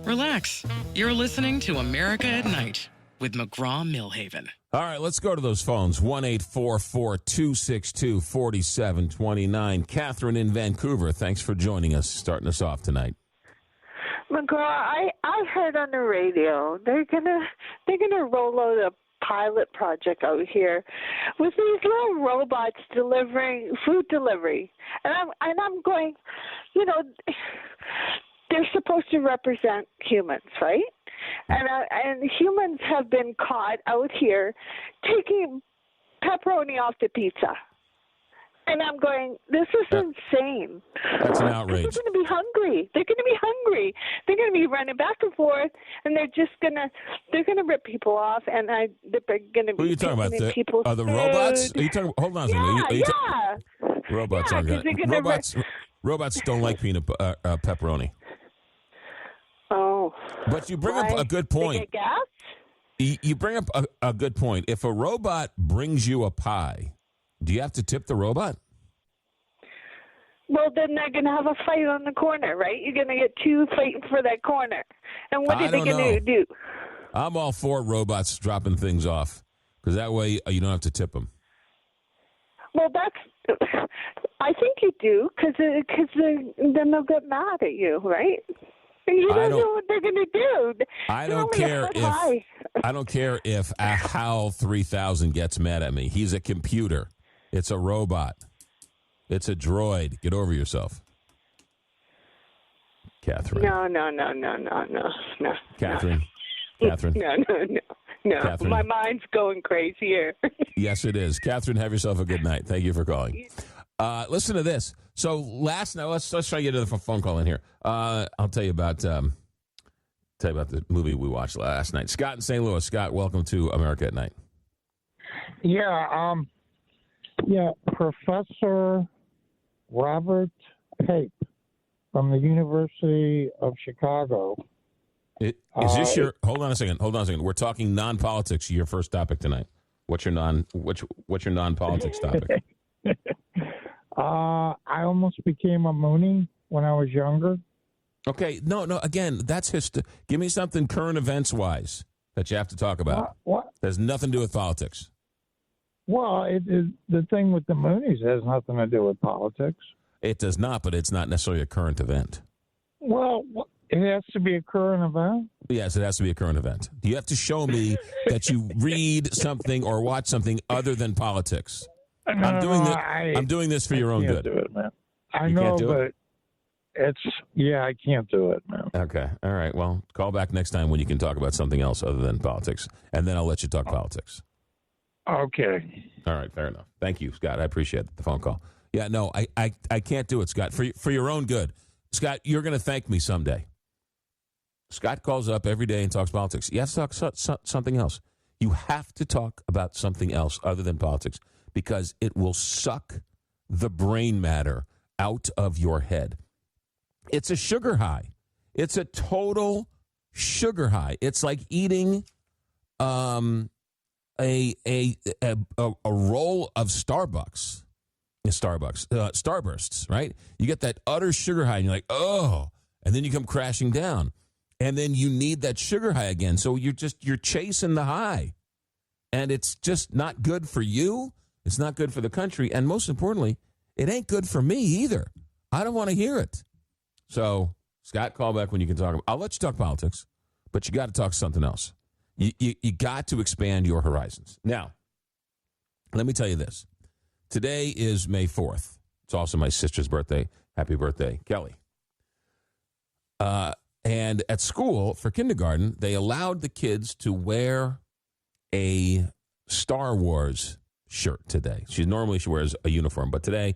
Relax. You're listening to America at Night with McGraw Milhaven. All right, let's go to those phones. 1-844-262-4729. Catherine in Vancouver, thanks for joining us, starting us off tonight. McGraw, I heard on the radio they're gonna roll out a pilot project out here with these little robots delivering food delivery, and I'm going, they're supposed to represent humans, right? And humans have been caught out here taking pepperoni off the pizza. And I'm going, this is insane. That's an outrage. They're going to be hungry. They're going to be running back and forth, and they're going to rip people off, and they're going to be. Who are you talking about? The robots? Are you talking? Hold on a second. Robots aren't going. Robots don't like pepperoni. But you bring up a good point. To get gas? You bring up a good point. If a robot brings you a pie, do you have to tip the robot? Well, then they're going to have a fight on the corner, right? You're going to get two fighting for that corner. And what are they going to do? I'm all for robots dropping things off because that way you don't have to tip them. Well, I think you do because then they'll get mad at you, right? You don't know what they're going to do. I don't care if a HAL 3000 gets mad at me. He's a computer. It's a robot. It's a droid. Get over yourself. Catherine. No. Catherine. No. Catherine. My mind's going crazy here. Yes, it is. Catherine, have yourself a good night. Thank you for calling. Listen to this. So last night, let's try to get to the phone call in here. I'll tell you about the movie we watched last night. Scott in St. Louis. Scott, welcome to America at Night. Yeah, Professor Robert Pape from the University of Chicago. Is this your? Hold on a second. We're talking non-politics. Your first topic tonight. What's your non-politics topic? I almost became a Moonie when I was younger. Okay, no. Again, that's give me something current events wise that you have to talk about. What? There's nothing to do with politics. Well, the thing with the Moonies has nothing to do with politics. It does not, but it's not necessarily a current event. Well, it has to be a current event? Yes, it has to be a current event. You have to show me that you read something or watch something other than politics. I'm doing this for your own good. I can't do it, man. I know, but I can't do it, man. Okay. All right. Well, call back next time when you can talk about something else other than politics, and then I'll let you talk politics. Okay. All right. Fair enough. Thank you, Scott. I appreciate the phone call. Yeah, no, I can't do it, Scott, for your own good. Scott, you're going to thank me someday. Scott calls up every day and talks politics. You have to talk something else. You have to talk about something else other than politics because it will suck the brain matter out of your head. It's a sugar high. It's a total sugar high. It's like eating a roll of Starbursts, right? You get that utter sugar high, and you're like, oh, and then you come crashing down, and then you need that sugar high again. So you're chasing the high, and it's just not good for you. It's not good for the country, and most importantly, it ain't good for me either. I don't want to hear it. So, Scott, call back when you can talk. I'll let you talk politics, but you got to talk something else. You got to expand your horizons. Now, let me tell you this. Today is May 4th. It's also my sister's birthday. Happy birthday, Kelly. And at school, for kindergarten, they allowed the kids to wear a Star Wars shirt today. She wears a uniform, but today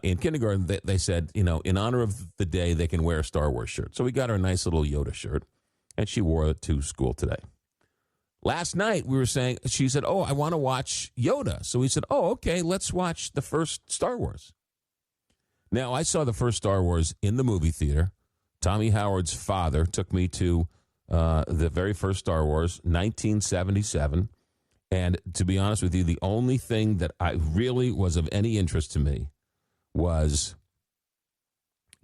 in kindergarten, they said, in honor of the day, they can wear a Star Wars shirt. So we got her a nice little Yoda shirt, and she wore it to school today. Last night, she said, oh, I want to watch Yoda. So we said, oh, okay, let's watch the first Star Wars. Now, I saw the first Star Wars in the movie theater. Tommy Howard's father took me to the very first Star Wars, 1977. And to be honest with you, the only thing that I really was of any interest to me was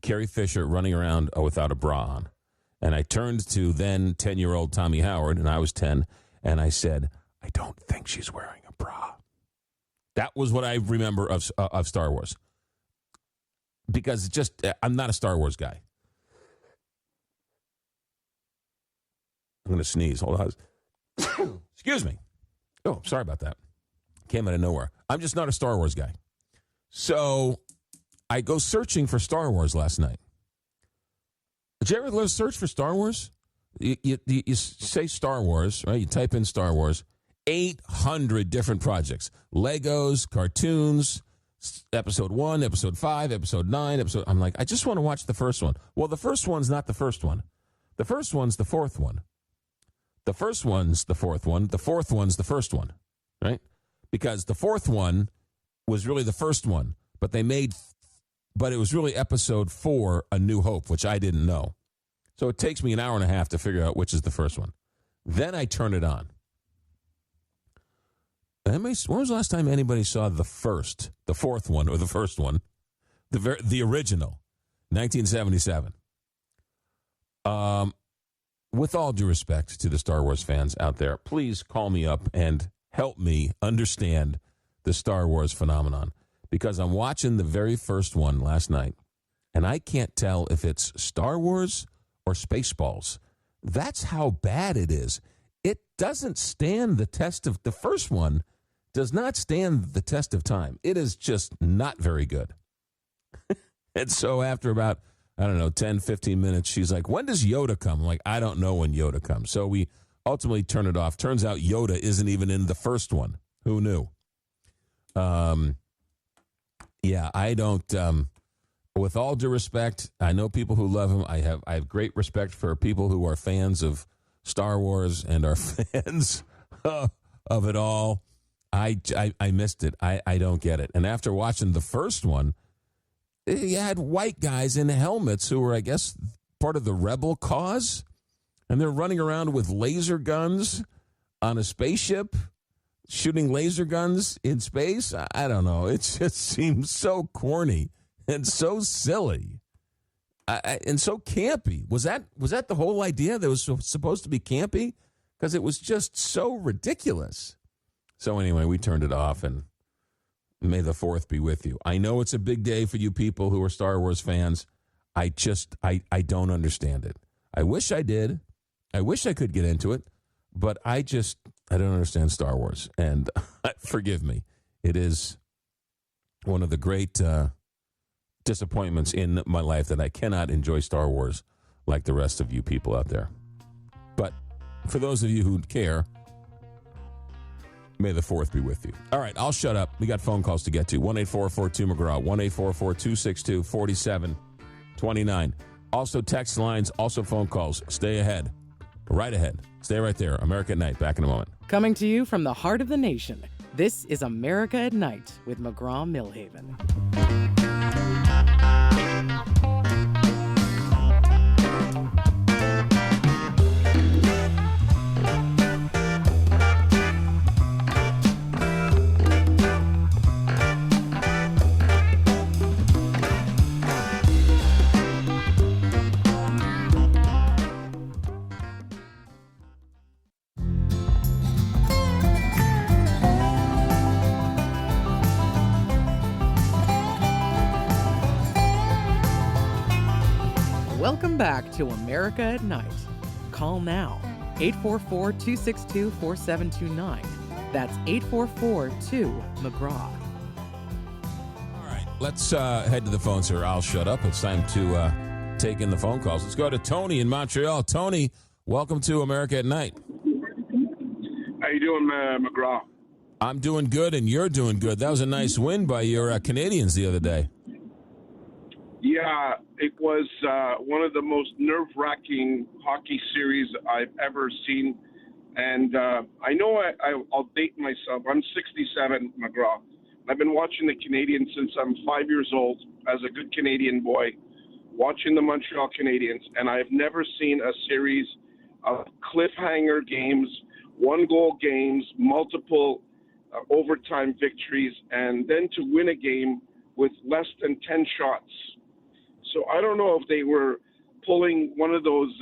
Carrie Fisher running around without a bra on. And I turned to then 10-year-old Tommy Howard, and I was 10, and I said, I don't think she's wearing a bra. That was what I remember of Star Wars. Because I'm not a Star Wars guy. I'm going to sneeze. Hold on. Excuse me. Oh, sorry about that. Came out of nowhere. I'm just not a Star Wars guy. So I go searching for Star Wars last night. Did you ever search for Star Wars? You say Star Wars, right? You type in Star Wars. 800 different projects. Legos, cartoons, episode 1, episode 5, episode 9, I'm like, I just want to watch the first one. Well, the first one's not the first one. The first one's the fourth one. The first one's the fourth one. The fourth one's the first one, right? Because the fourth one was really the first one, but it was really episode 4, A New Hope, which I didn't know. So it takes me an hour and a half to figure out which is the first one. Then I turn it on. When was the last time anybody saw the fourth one, or the first one, the original, 1977? With all due respect to the Star Wars fans out there, please call me up and help me understand the Star Wars phenomenon, because I'm watching the very first one last night, and I can't tell if it's Star Wars or Spaceballs. That's how bad it is. It doesn't stand the test of the first one. Does not stand the test of time. It is just not very good. And so after about, 10, 15 minutes, she's like, when does Yoda come? I'm like, I don't know when Yoda comes. So we ultimately turn it off. Turns out Yoda isn't even in the first one. Who knew? Yeah, I don't, with all due respect, I know people who love him. I have great respect for people who are fans of Star Wars and are fans of it all. I missed it. I don't get it. And after watching the first one, you had white guys in helmets who were, I guess, part of the rebel cause. And they're running around with laser guns on a spaceship, shooting laser guns in space. I don't know. It just seems so corny and so silly and so campy. Was that the whole idea? That was supposed to be campy? Because it was just so ridiculous. So anyway, we turned it off, and may the 4th be with you. I know it's a big day for you people who are Star Wars fans. I don't understand it. I wish I did. I wish I could get into it, but I don't understand Star Wars. And forgive me, it is one of the great disappointments in my life that I cannot enjoy Star Wars like the rest of you people out there. But for those of you who care, may the 4th be with you. All right, I'll shut up. We got phone calls to get to. 1-844-2-McGraw, 1-844-262-4729. Also text lines, also phone calls. Stay ahead. Right ahead. Stay right there. America at Night. Back in a moment. Coming to you from the heart of the nation, this is America at Night with McGraw Milhaven. Welcome back to America at Night. Call now, 844-262-4729. That's 844-2-McGraw. All right, let's head to the phones here. I'll shut up. It's time to take in the phone calls. Let's go to Tony in Montreal. Tony, welcome to America at Night. How you doing, McGraw? I'm doing good, and you're doing good. That was a nice win by your Canadians the other day. Yeah, it was one of the most nerve-wracking hockey series I've ever seen. And I know I'll date myself. I'm 67, McGraw. I've been watching the Canadians since I'm 5 years old as a good Canadian boy, watching the Montreal Canadiens. And I've never seen a series of cliffhanger games, one-goal games, multiple overtime victories, and then to win a game with less than 10 shots. So I don't know if they were pulling one of those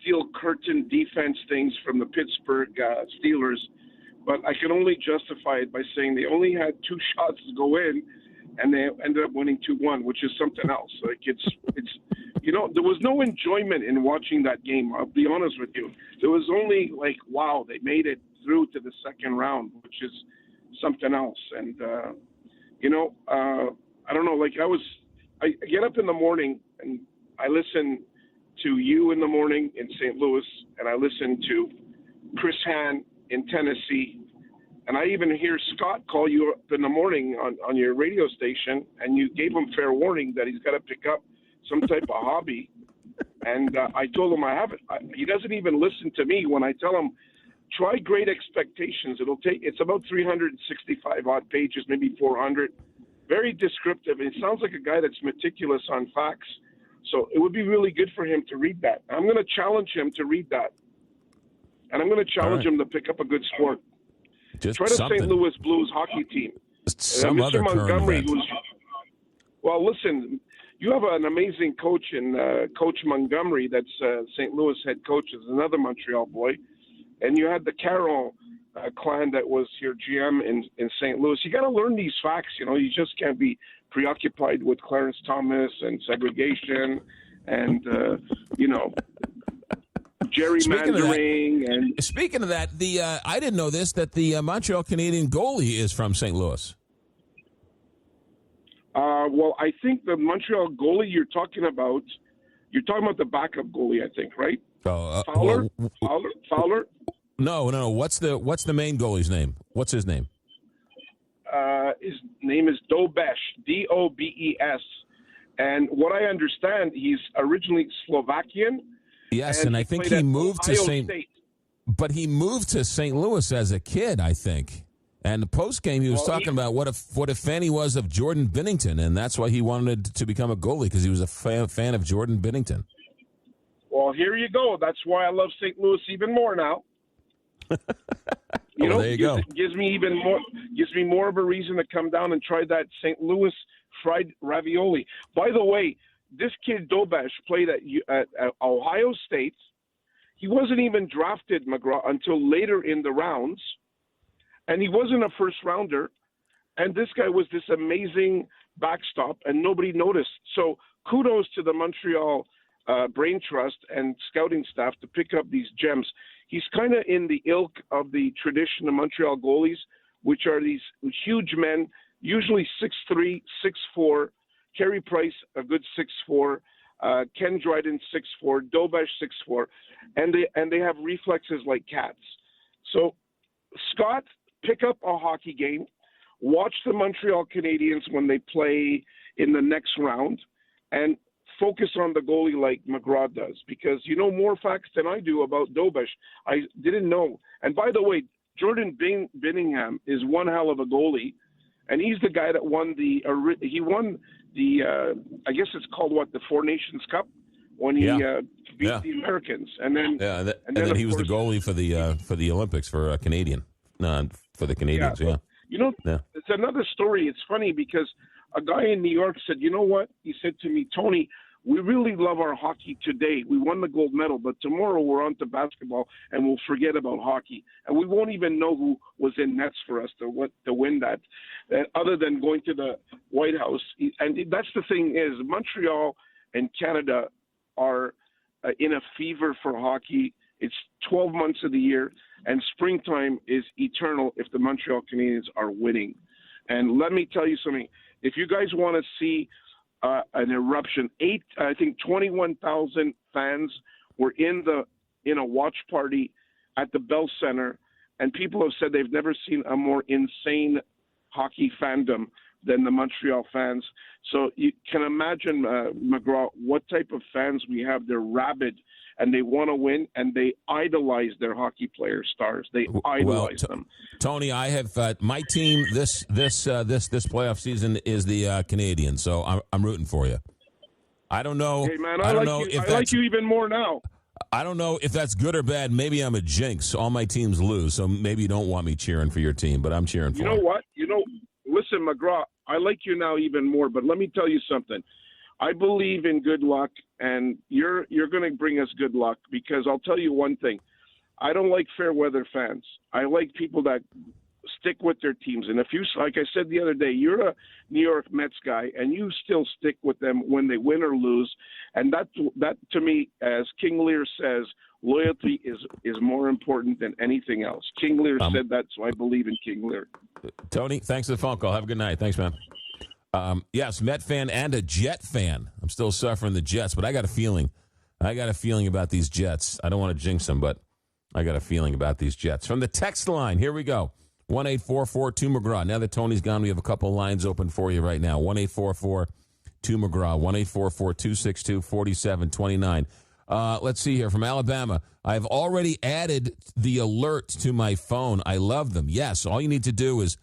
steel curtain defense things from the Pittsburgh Steelers, but I can only justify it by saying they only had 2 shots to go in, and they ended up winning 2-1, which is something else. Like it's there was no enjoyment in watching that game. I'll be honest with you. There was only like, wow, they made it through to the second round, which is something else. And I don't know. Like I get up in the morning and I listen to you in the morning in St. Louis, and I listen to Chris Haan in Tennessee, and I even hear Scott call you up in the morning on your radio station, and you gave him fair warning that he's got to pick up some type of hobby. And I told him he doesn't even listen to me when I tell him, try Great Expectations. It's about 365 odd pages, maybe 400. Very descriptive. It sounds like a guy that's meticulous on facts. So it would be really good for him to read that. I'm going to challenge him to read that. And I'm going to challenge him to pick up a good sport. Just try the something. St. Louis Blues hockey team. Some Mr. other Montgomery, current event. well, listen, you have an amazing coach in Coach Montgomery. That's St. Louis head coach. Is another Montreal boy, and you had the Carroll clan that was your GM in St. Louis. You got to learn these facts. You just can't be preoccupied with Clarence Thomas and segregation and gerrymandering. Speaking of that, I didn't know this, that the Montreal Canadian goalie is from St. Louis. Well, I think the Montreal goalie you're talking about the backup goalie, I think, right? Fowler? Fowler? No. What's the main goalie's name? What's his name? His name is Dobeš, Dobes. And what I understand, he's originally Slovakian. Yes, and I think he moved to State. But he moved to St. Louis as a kid, I think. And the post game, he was talking about what a fan he was of Jordan Binnington, and that's why he wanted to become a goalie, because he was a fan of Jordan Binnington. Well, here you go. That's why I love St. Louis even more now. There you go. Gives me more of a reason to come down and try that St. Louis fried ravioli. By the way, this kid Dobeš played at Ohio State. He wasn't even drafted, McGraw, until later in the rounds. And he wasn't a first rounder. And this guy was this amazing backstop, and nobody noticed. So kudos to the Montreal Brain Trust and scouting staff to pick up these gems. He's kind of in the ilk of the tradition of Montreal goalies, which are these huge men, usually 6'3", 6'4", Carey Price, a good 6'4", Ken Dryden, 6'4", Dobeš, 6'4", and they have reflexes like cats. So, Scott, pick up a hockey game, watch the Montreal Canadiens when they play in the next round, and focus on the goalie like McGraw does, because you know more facts than I do about Dobeš. I didn't know. And by the way, Jordan Binningham is one hell of a goalie, and he's the guy that won the I guess it's called the Four Nations Cup when he beat the Americans, and then he was the goalie for the Olympics for Canadian for the Canadians. It's another story. It's funny because a guy in New York said, you know what? He said to me, Tony, we really love our hockey today. We won the gold medal, but tomorrow we're on to basketball and we'll forget about hockey. And we won't even know who was in nets for us to win that, other than going to the White House. And that's the thing is Montreal and Canada are in a fever for hockey. It's 12 months of the year, and springtime is eternal if the Montreal Canadiens are winning. And let me tell you something. If you guys want to see an eruption, 21,000 fans were in a watch party at the Bell Center, and people have said they've never seen a more insane hockey fandom than the Montreal fans. So you can imagine, McGraw, what type of fans we have. They're rabid, and they want to win, and they idolize their hockey player stars. They idolize them. Tony, I have my team this playoff season is the Canadiens, so I'm rooting for you. I don't know. Hey man, I like you even more now. I don't know if that's good or bad. Maybe I'm a jinx. All my teams lose, so maybe you don't want me cheering for your team, but I'm cheering for you. You know what? Listen, McGraw, I like you now even more, but let me tell you something. I believe in good luck, and you're going to bring us good luck, because I'll tell you one thing. I don't like fair weather fans. I like people that stick with their teams. And if you, like I said the other day, you're a New York Mets guy, and you still stick with them when they win or lose. And that to me, as King Lear says, loyalty is more important than anything else. King Lear said that, so I believe in King Lear. Tony, thanks for the phone call. Have a good night. Thanks, man. Yes, Met fan and a Jet fan. I'm still suffering the Jets, but I got a feeling about these Jets. I don't want to jinx them, but I got a feeling about these Jets. From the text line, here we go. 1-844-2-McGraw. Now that Tony's gone, we have a couple lines open for you right now. 1-844-2-McGraw. 1-844-262-4729. Let's see here. From Alabama, I've already added the alert to my phone. I love them. Yes, all you need to do is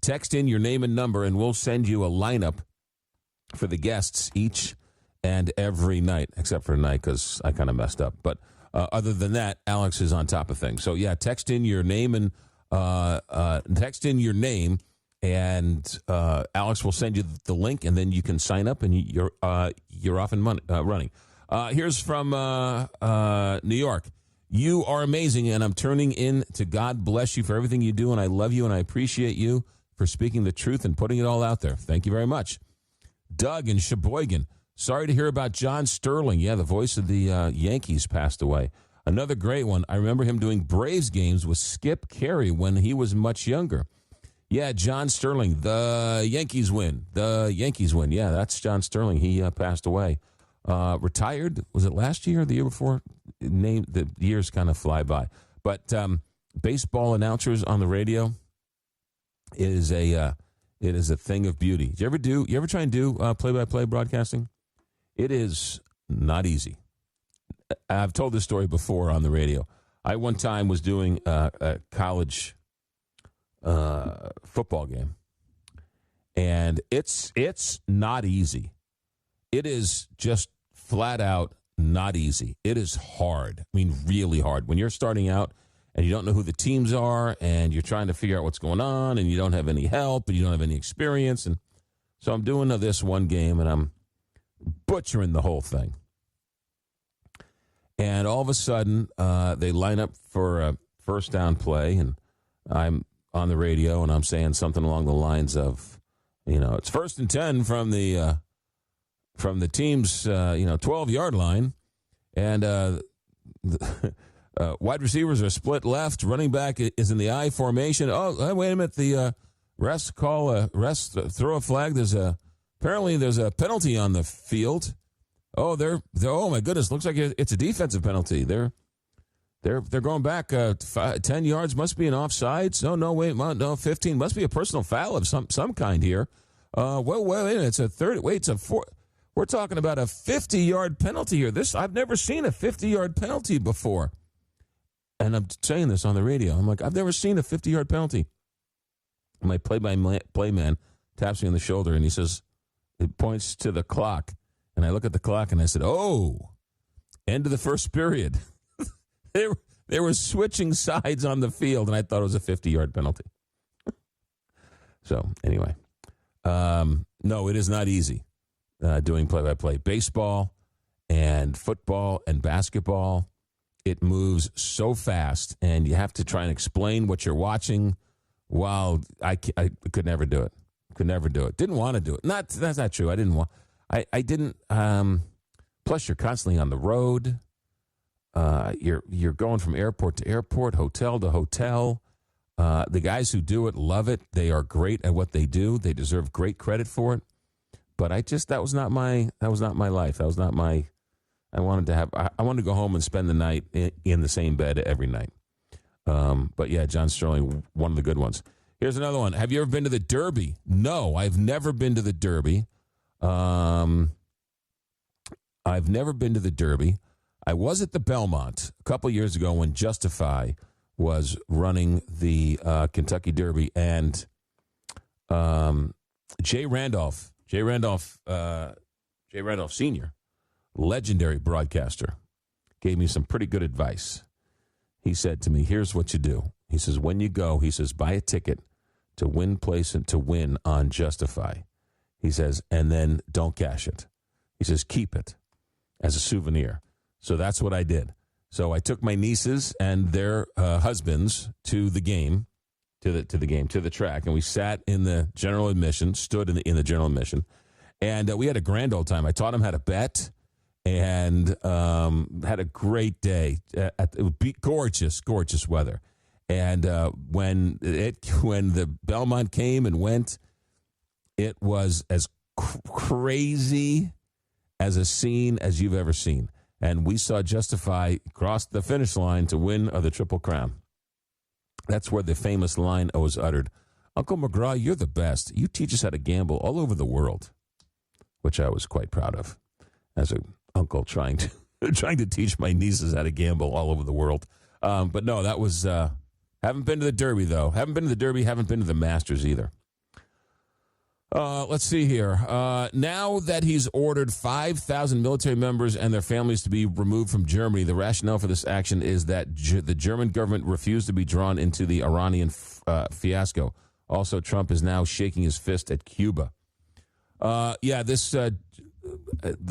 text in your name and number, and we'll send you a lineup for the guests each and every night, except for tonight because I kind of messed up. But other than that, Alex is on top of things. So yeah, text in your name and Alex will send you the link, and then you can sign up, and you're off and running. Here's from New York. You are amazing, and I'm turning in to God bless you for everything you do, and I love you, and I appreciate you for speaking the truth and putting it all out there. Thank you very much. Doug in Sheboygan. Sorry to hear about John Sterling. Yeah, the voice of the Yankees passed away. Another great one. I remember him doing Braves games with Skip Carey when he was much younger. Yeah, John Sterling. The Yankees win. The Yankees win. Yeah, that's John Sterling. He passed away. Retired. Was it last year or the year before? The years kind of fly by. But baseball announcers on the radio is it is a thing of beauty. You ever try and do play-by-play broadcasting? It is not easy. I've told this story before on the radio. I one time was doing a college football game, and it's not easy. It is just flat out not easy. It is hard. I mean, really hard. When you're starting out and you don't know who the teams are, and you're trying to figure out what's going on, and you don't have any help, and you don't have any experience, and so I'm doing this one game, and I'm butchering the whole thing. And all of a sudden, they line up for a first down play, and I'm on the radio, and I'm saying something along the lines of, it's 1st and 10 from the team's 12-yard line, and wide receivers are split left. Running back is in the I formation. Oh, wait a minute! The refs throw a flag. Apparently there's a penalty on the field. Oh, oh my goodness! Looks like it's a defensive penalty. They're going back 10 yards. Must be an offsides. Oh no, wait, no, 15. Must be a personal foul of some kind here. Wait a minute, it's a third. Wait, it's a four. We're talking about a 50-yard penalty here. I've never seen a 50-yard penalty before. And I'm saying this on the radio. I'm like, I've never seen a 50-yard penalty. My play-by-play man taps me on the shoulder, and he says, it points to the clock. And I look at the clock, and I said, oh, end of the first period. They were switching sides on the field, and I thought it was a 50-yard penalty. So, anyway. No, it is not easy doing play-by-play. Baseball and football and basketball, it moves so fast, and you have to try and explain what you're watching. While I could never do it. Could never do it. Didn't want to do it. That's not true. I didn't want. I didn't. Plus, you're constantly on the road. You're going from airport to airport, hotel to hotel. The guys who do it love it. They are great at what they do. They deserve great credit for it. But that was not my life. That was not my. I wanted to go home and spend the night in the same bed every night. But yeah, John Sterling, one of the good ones. Here's another one. Have you ever been to the Derby? No, I've never been to the Derby. I've never been to the Derby. I was at the Belmont a couple years ago when Justify was running the Kentucky Derby, and Jay Randolph Sr., legendary broadcaster, gave me some pretty good advice. He said to me, here's what you do. He says, when you go, he says, buy a ticket to win place and to win on Justify. He says, and then don't cash it. He says, keep it as a souvenir. So that's what I did. So I took my nieces and their husbands to the game, to the track, and we sat in the general admission, stood in the general admission, and we had a grand old time. I taught them how to bet, and had a great day. It would be gorgeous weather. And when the Belmont came and went, it was as crazy as a scene as you've ever seen. And we saw Justify cross the finish line to win the Triple Crown. That's where the famous line was uttered. Uncle McGraw, you're the best. You teach us how to gamble all over the world, which I was quite proud of as an uncle trying to teach my nieces how to gamble all over the world. But no, that was haven't been to the Derby, though. Haven't been to the Derby, haven't been to the Masters either. Let's see here. Now that he's ordered 5,000 military members and their families to be removed from Germany, the rationale for this action is that the German government refused to be drawn into the Iranian fiasco. Also, Trump is now shaking his fist at Cuba. The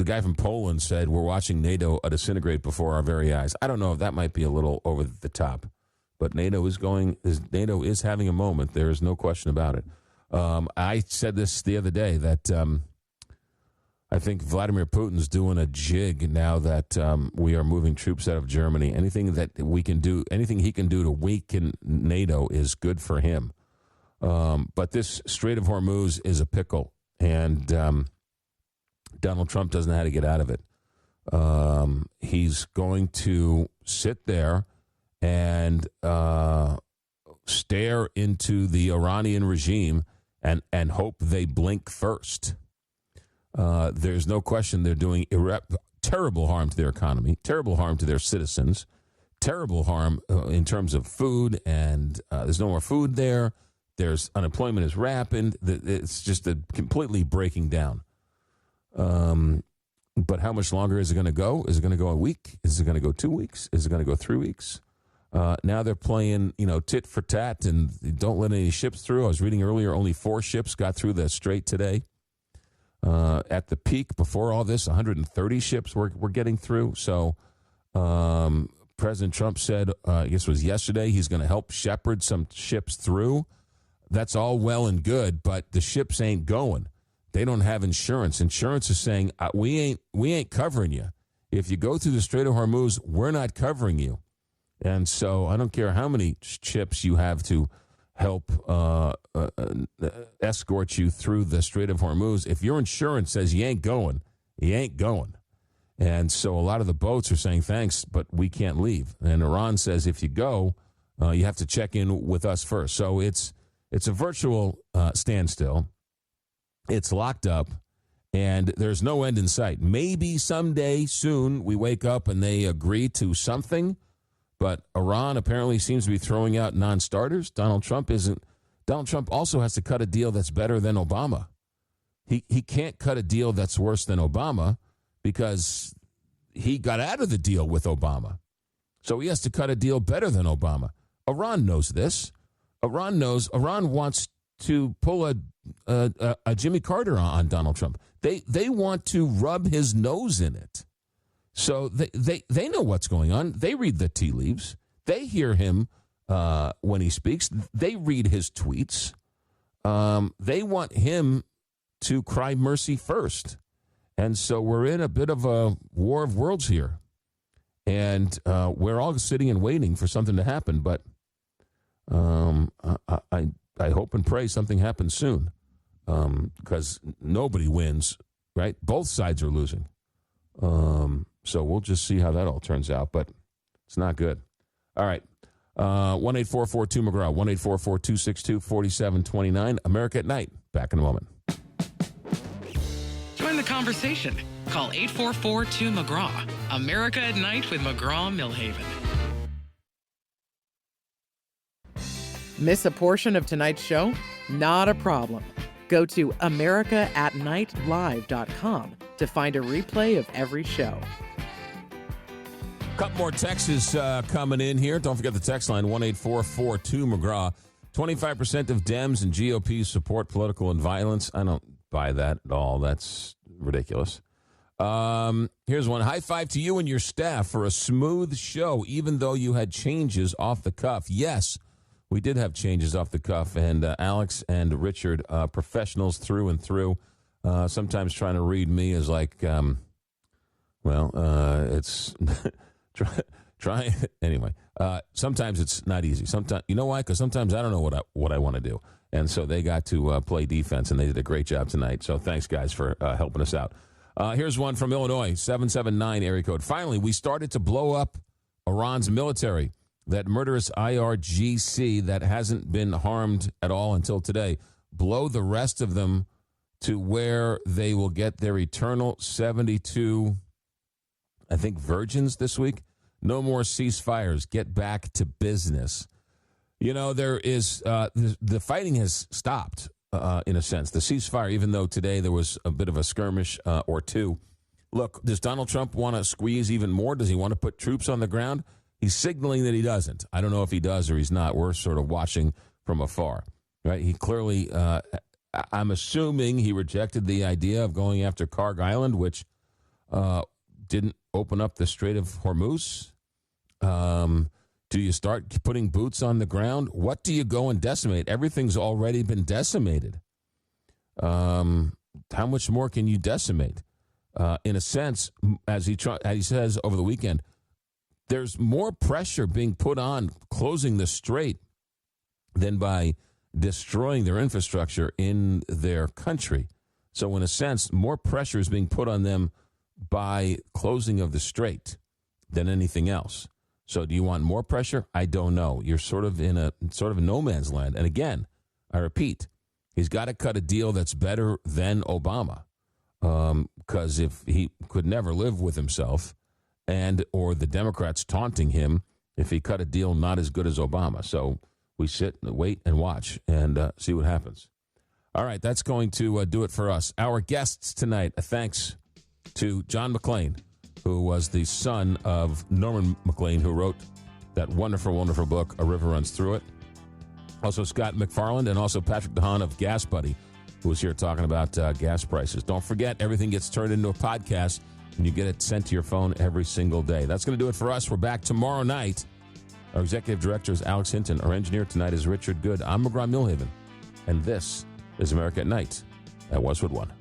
guy from Poland said, we're watching NATO disintegrate before our very eyes. I don't know if that might be a little over the top, but NATO is having a moment. There is no question about it. I said this the other day that I think Vladimir Putin's doing a jig now that we are moving troops out of Germany. Anything that we can do, anything he can do to weaken NATO is good for him. But this Strait of Hormuz is a pickle, and Donald Trump doesn't know how to get out of it. He's going to sit there and stare into the Iranian regime and hope they blink first. There's no question they're doing terrible harm to their economy, terrible harm to their citizens, terrible harm in terms of food, and there's no more food there. There's unemployment is rapid. It's just completely breaking down. But how much longer is it going to go? Is it going to go a week? Is it going to go 2 weeks? Is it going to go 3 weeks? Now they're playing, tit for tat and don't let any ships through. I was reading earlier, only 4 ships got through the strait today. At the peak before all this, 130 ships were getting through. So President Trump said, I guess it was yesterday, he's going to help shepherd some ships through. That's all well and good, but the ships ain't going. They don't have insurance. Insurance is saying, we ain't covering you. If you go through the Strait of Hormuz, we're not covering you. And so I don't care how many ships you have to help escort you through the Strait of Hormuz. If your insurance says you ain't going, you ain't going. And so a lot of the boats are saying, thanks, but we can't leave. And Iran says, if you go, you have to check in with us first. So it's a virtual standstill. It's locked up, and there's no end in sight. Maybe someday soon we wake up and they agree to something, but Iran apparently seems to be throwing out non-starters. Donald Trump isn't. Donald Trump also has to cut a deal that's better than Obama. He can't cut a deal that's worse than Obama because he got out of the deal with Obama. So he has to cut a deal better than Obama. Iran knows this. Iran wants to pull a Jimmy Carter on Donald Trump. They want to rub his nose in it. So they know what's going on. They read the tea leaves. They hear him when he speaks. They read his tweets. They want him to cry mercy first. And so we're in a bit of a war of worlds here. And we're all sitting and waiting for something to happen. But I hope and pray something happens soon because nobody wins, right? Both sides are losing. So we'll just see how that all turns out, but it's not good. All right. 1-844-2-McGraw, 1-844-262-4729. America at Night. Back in a moment. Join the conversation. Call 844-2-McGraw. America at Night with McGraw Milhaven. Miss a portion of tonight's show? Not a problem. Go to americaatnightlive.com to find a replay of every show. A couple more texts coming in here. Don't forget the text line, 1-844-2-McGraw. 25% of Dems and GOP support political violence. I don't buy that at all. That's ridiculous. Here's one. High five to you and your staff for a smooth show, even though you had changes off the cuff. Yes, we did have changes off the cuff, and Alex and Richard, professionals through and through. Sometimes trying to read me is like, it's try anyway. Sometimes it's not easy. Sometimes, you know why? Because sometimes I don't know what I want to do, and so they got to play defense, and they did a great job tonight. So thanks, guys, for helping us out. Here's one from Illinois, 779 area code. Finally, we started to blow up Iran's military. That murderous IRGC that hasn't been harmed at all until today. Blow the rest of them to where they will get their eternal 72, I think, virgins this week. No more ceasefires. Get back to business. You know, there is the fighting has stopped. in a sense. The ceasefire, even though today there was a bit of a skirmish or two. Look, does Donald Trump want to squeeze even more? Does he want to put troops on the ground? He's signaling that he doesn't. I don't know if he does or he's not. We're sort of watching from afar. Right? He clearly, I'm assuming he rejected the idea of going after Karg Island, which didn't open up the Strait of Hormuz. Do you start putting boots on the ground? What do you go and decimate? Everything's already been decimated. How much more can you decimate? In a sense, as he says over the weekend, there's more pressure being put on closing the strait than by destroying their infrastructure in their country. So in a sense, more pressure is being put on them by closing of the strait than anything else. So do you want more pressure? I don't know. You're sort of in a no man's land. And again, I repeat, he's got to cut a deal that's better than Obama. Because if he could never live with himself and or the Democrats taunting him if he cut a deal not as good as Obama. So we sit, wait, and watch and see what happens. All right, that's going to do it for us. Our guests tonight, thanks to John Maclean, who was the son of Norman Maclean, who wrote that wonderful, wonderful book, A River Runs Through It. Also Scott MacFarlane and also Patrick Haan of GasBuddy, who was here talking about gas prices. Don't forget, everything gets turned into a podcast, and you get it sent to your phone every single day. That's going to do it for us. We're back tomorrow night. Our executive director is Alex Hinton. Our engineer tonight is Richard Good. I'm McGraw Milhaven, and this is America at Night at Westwood One.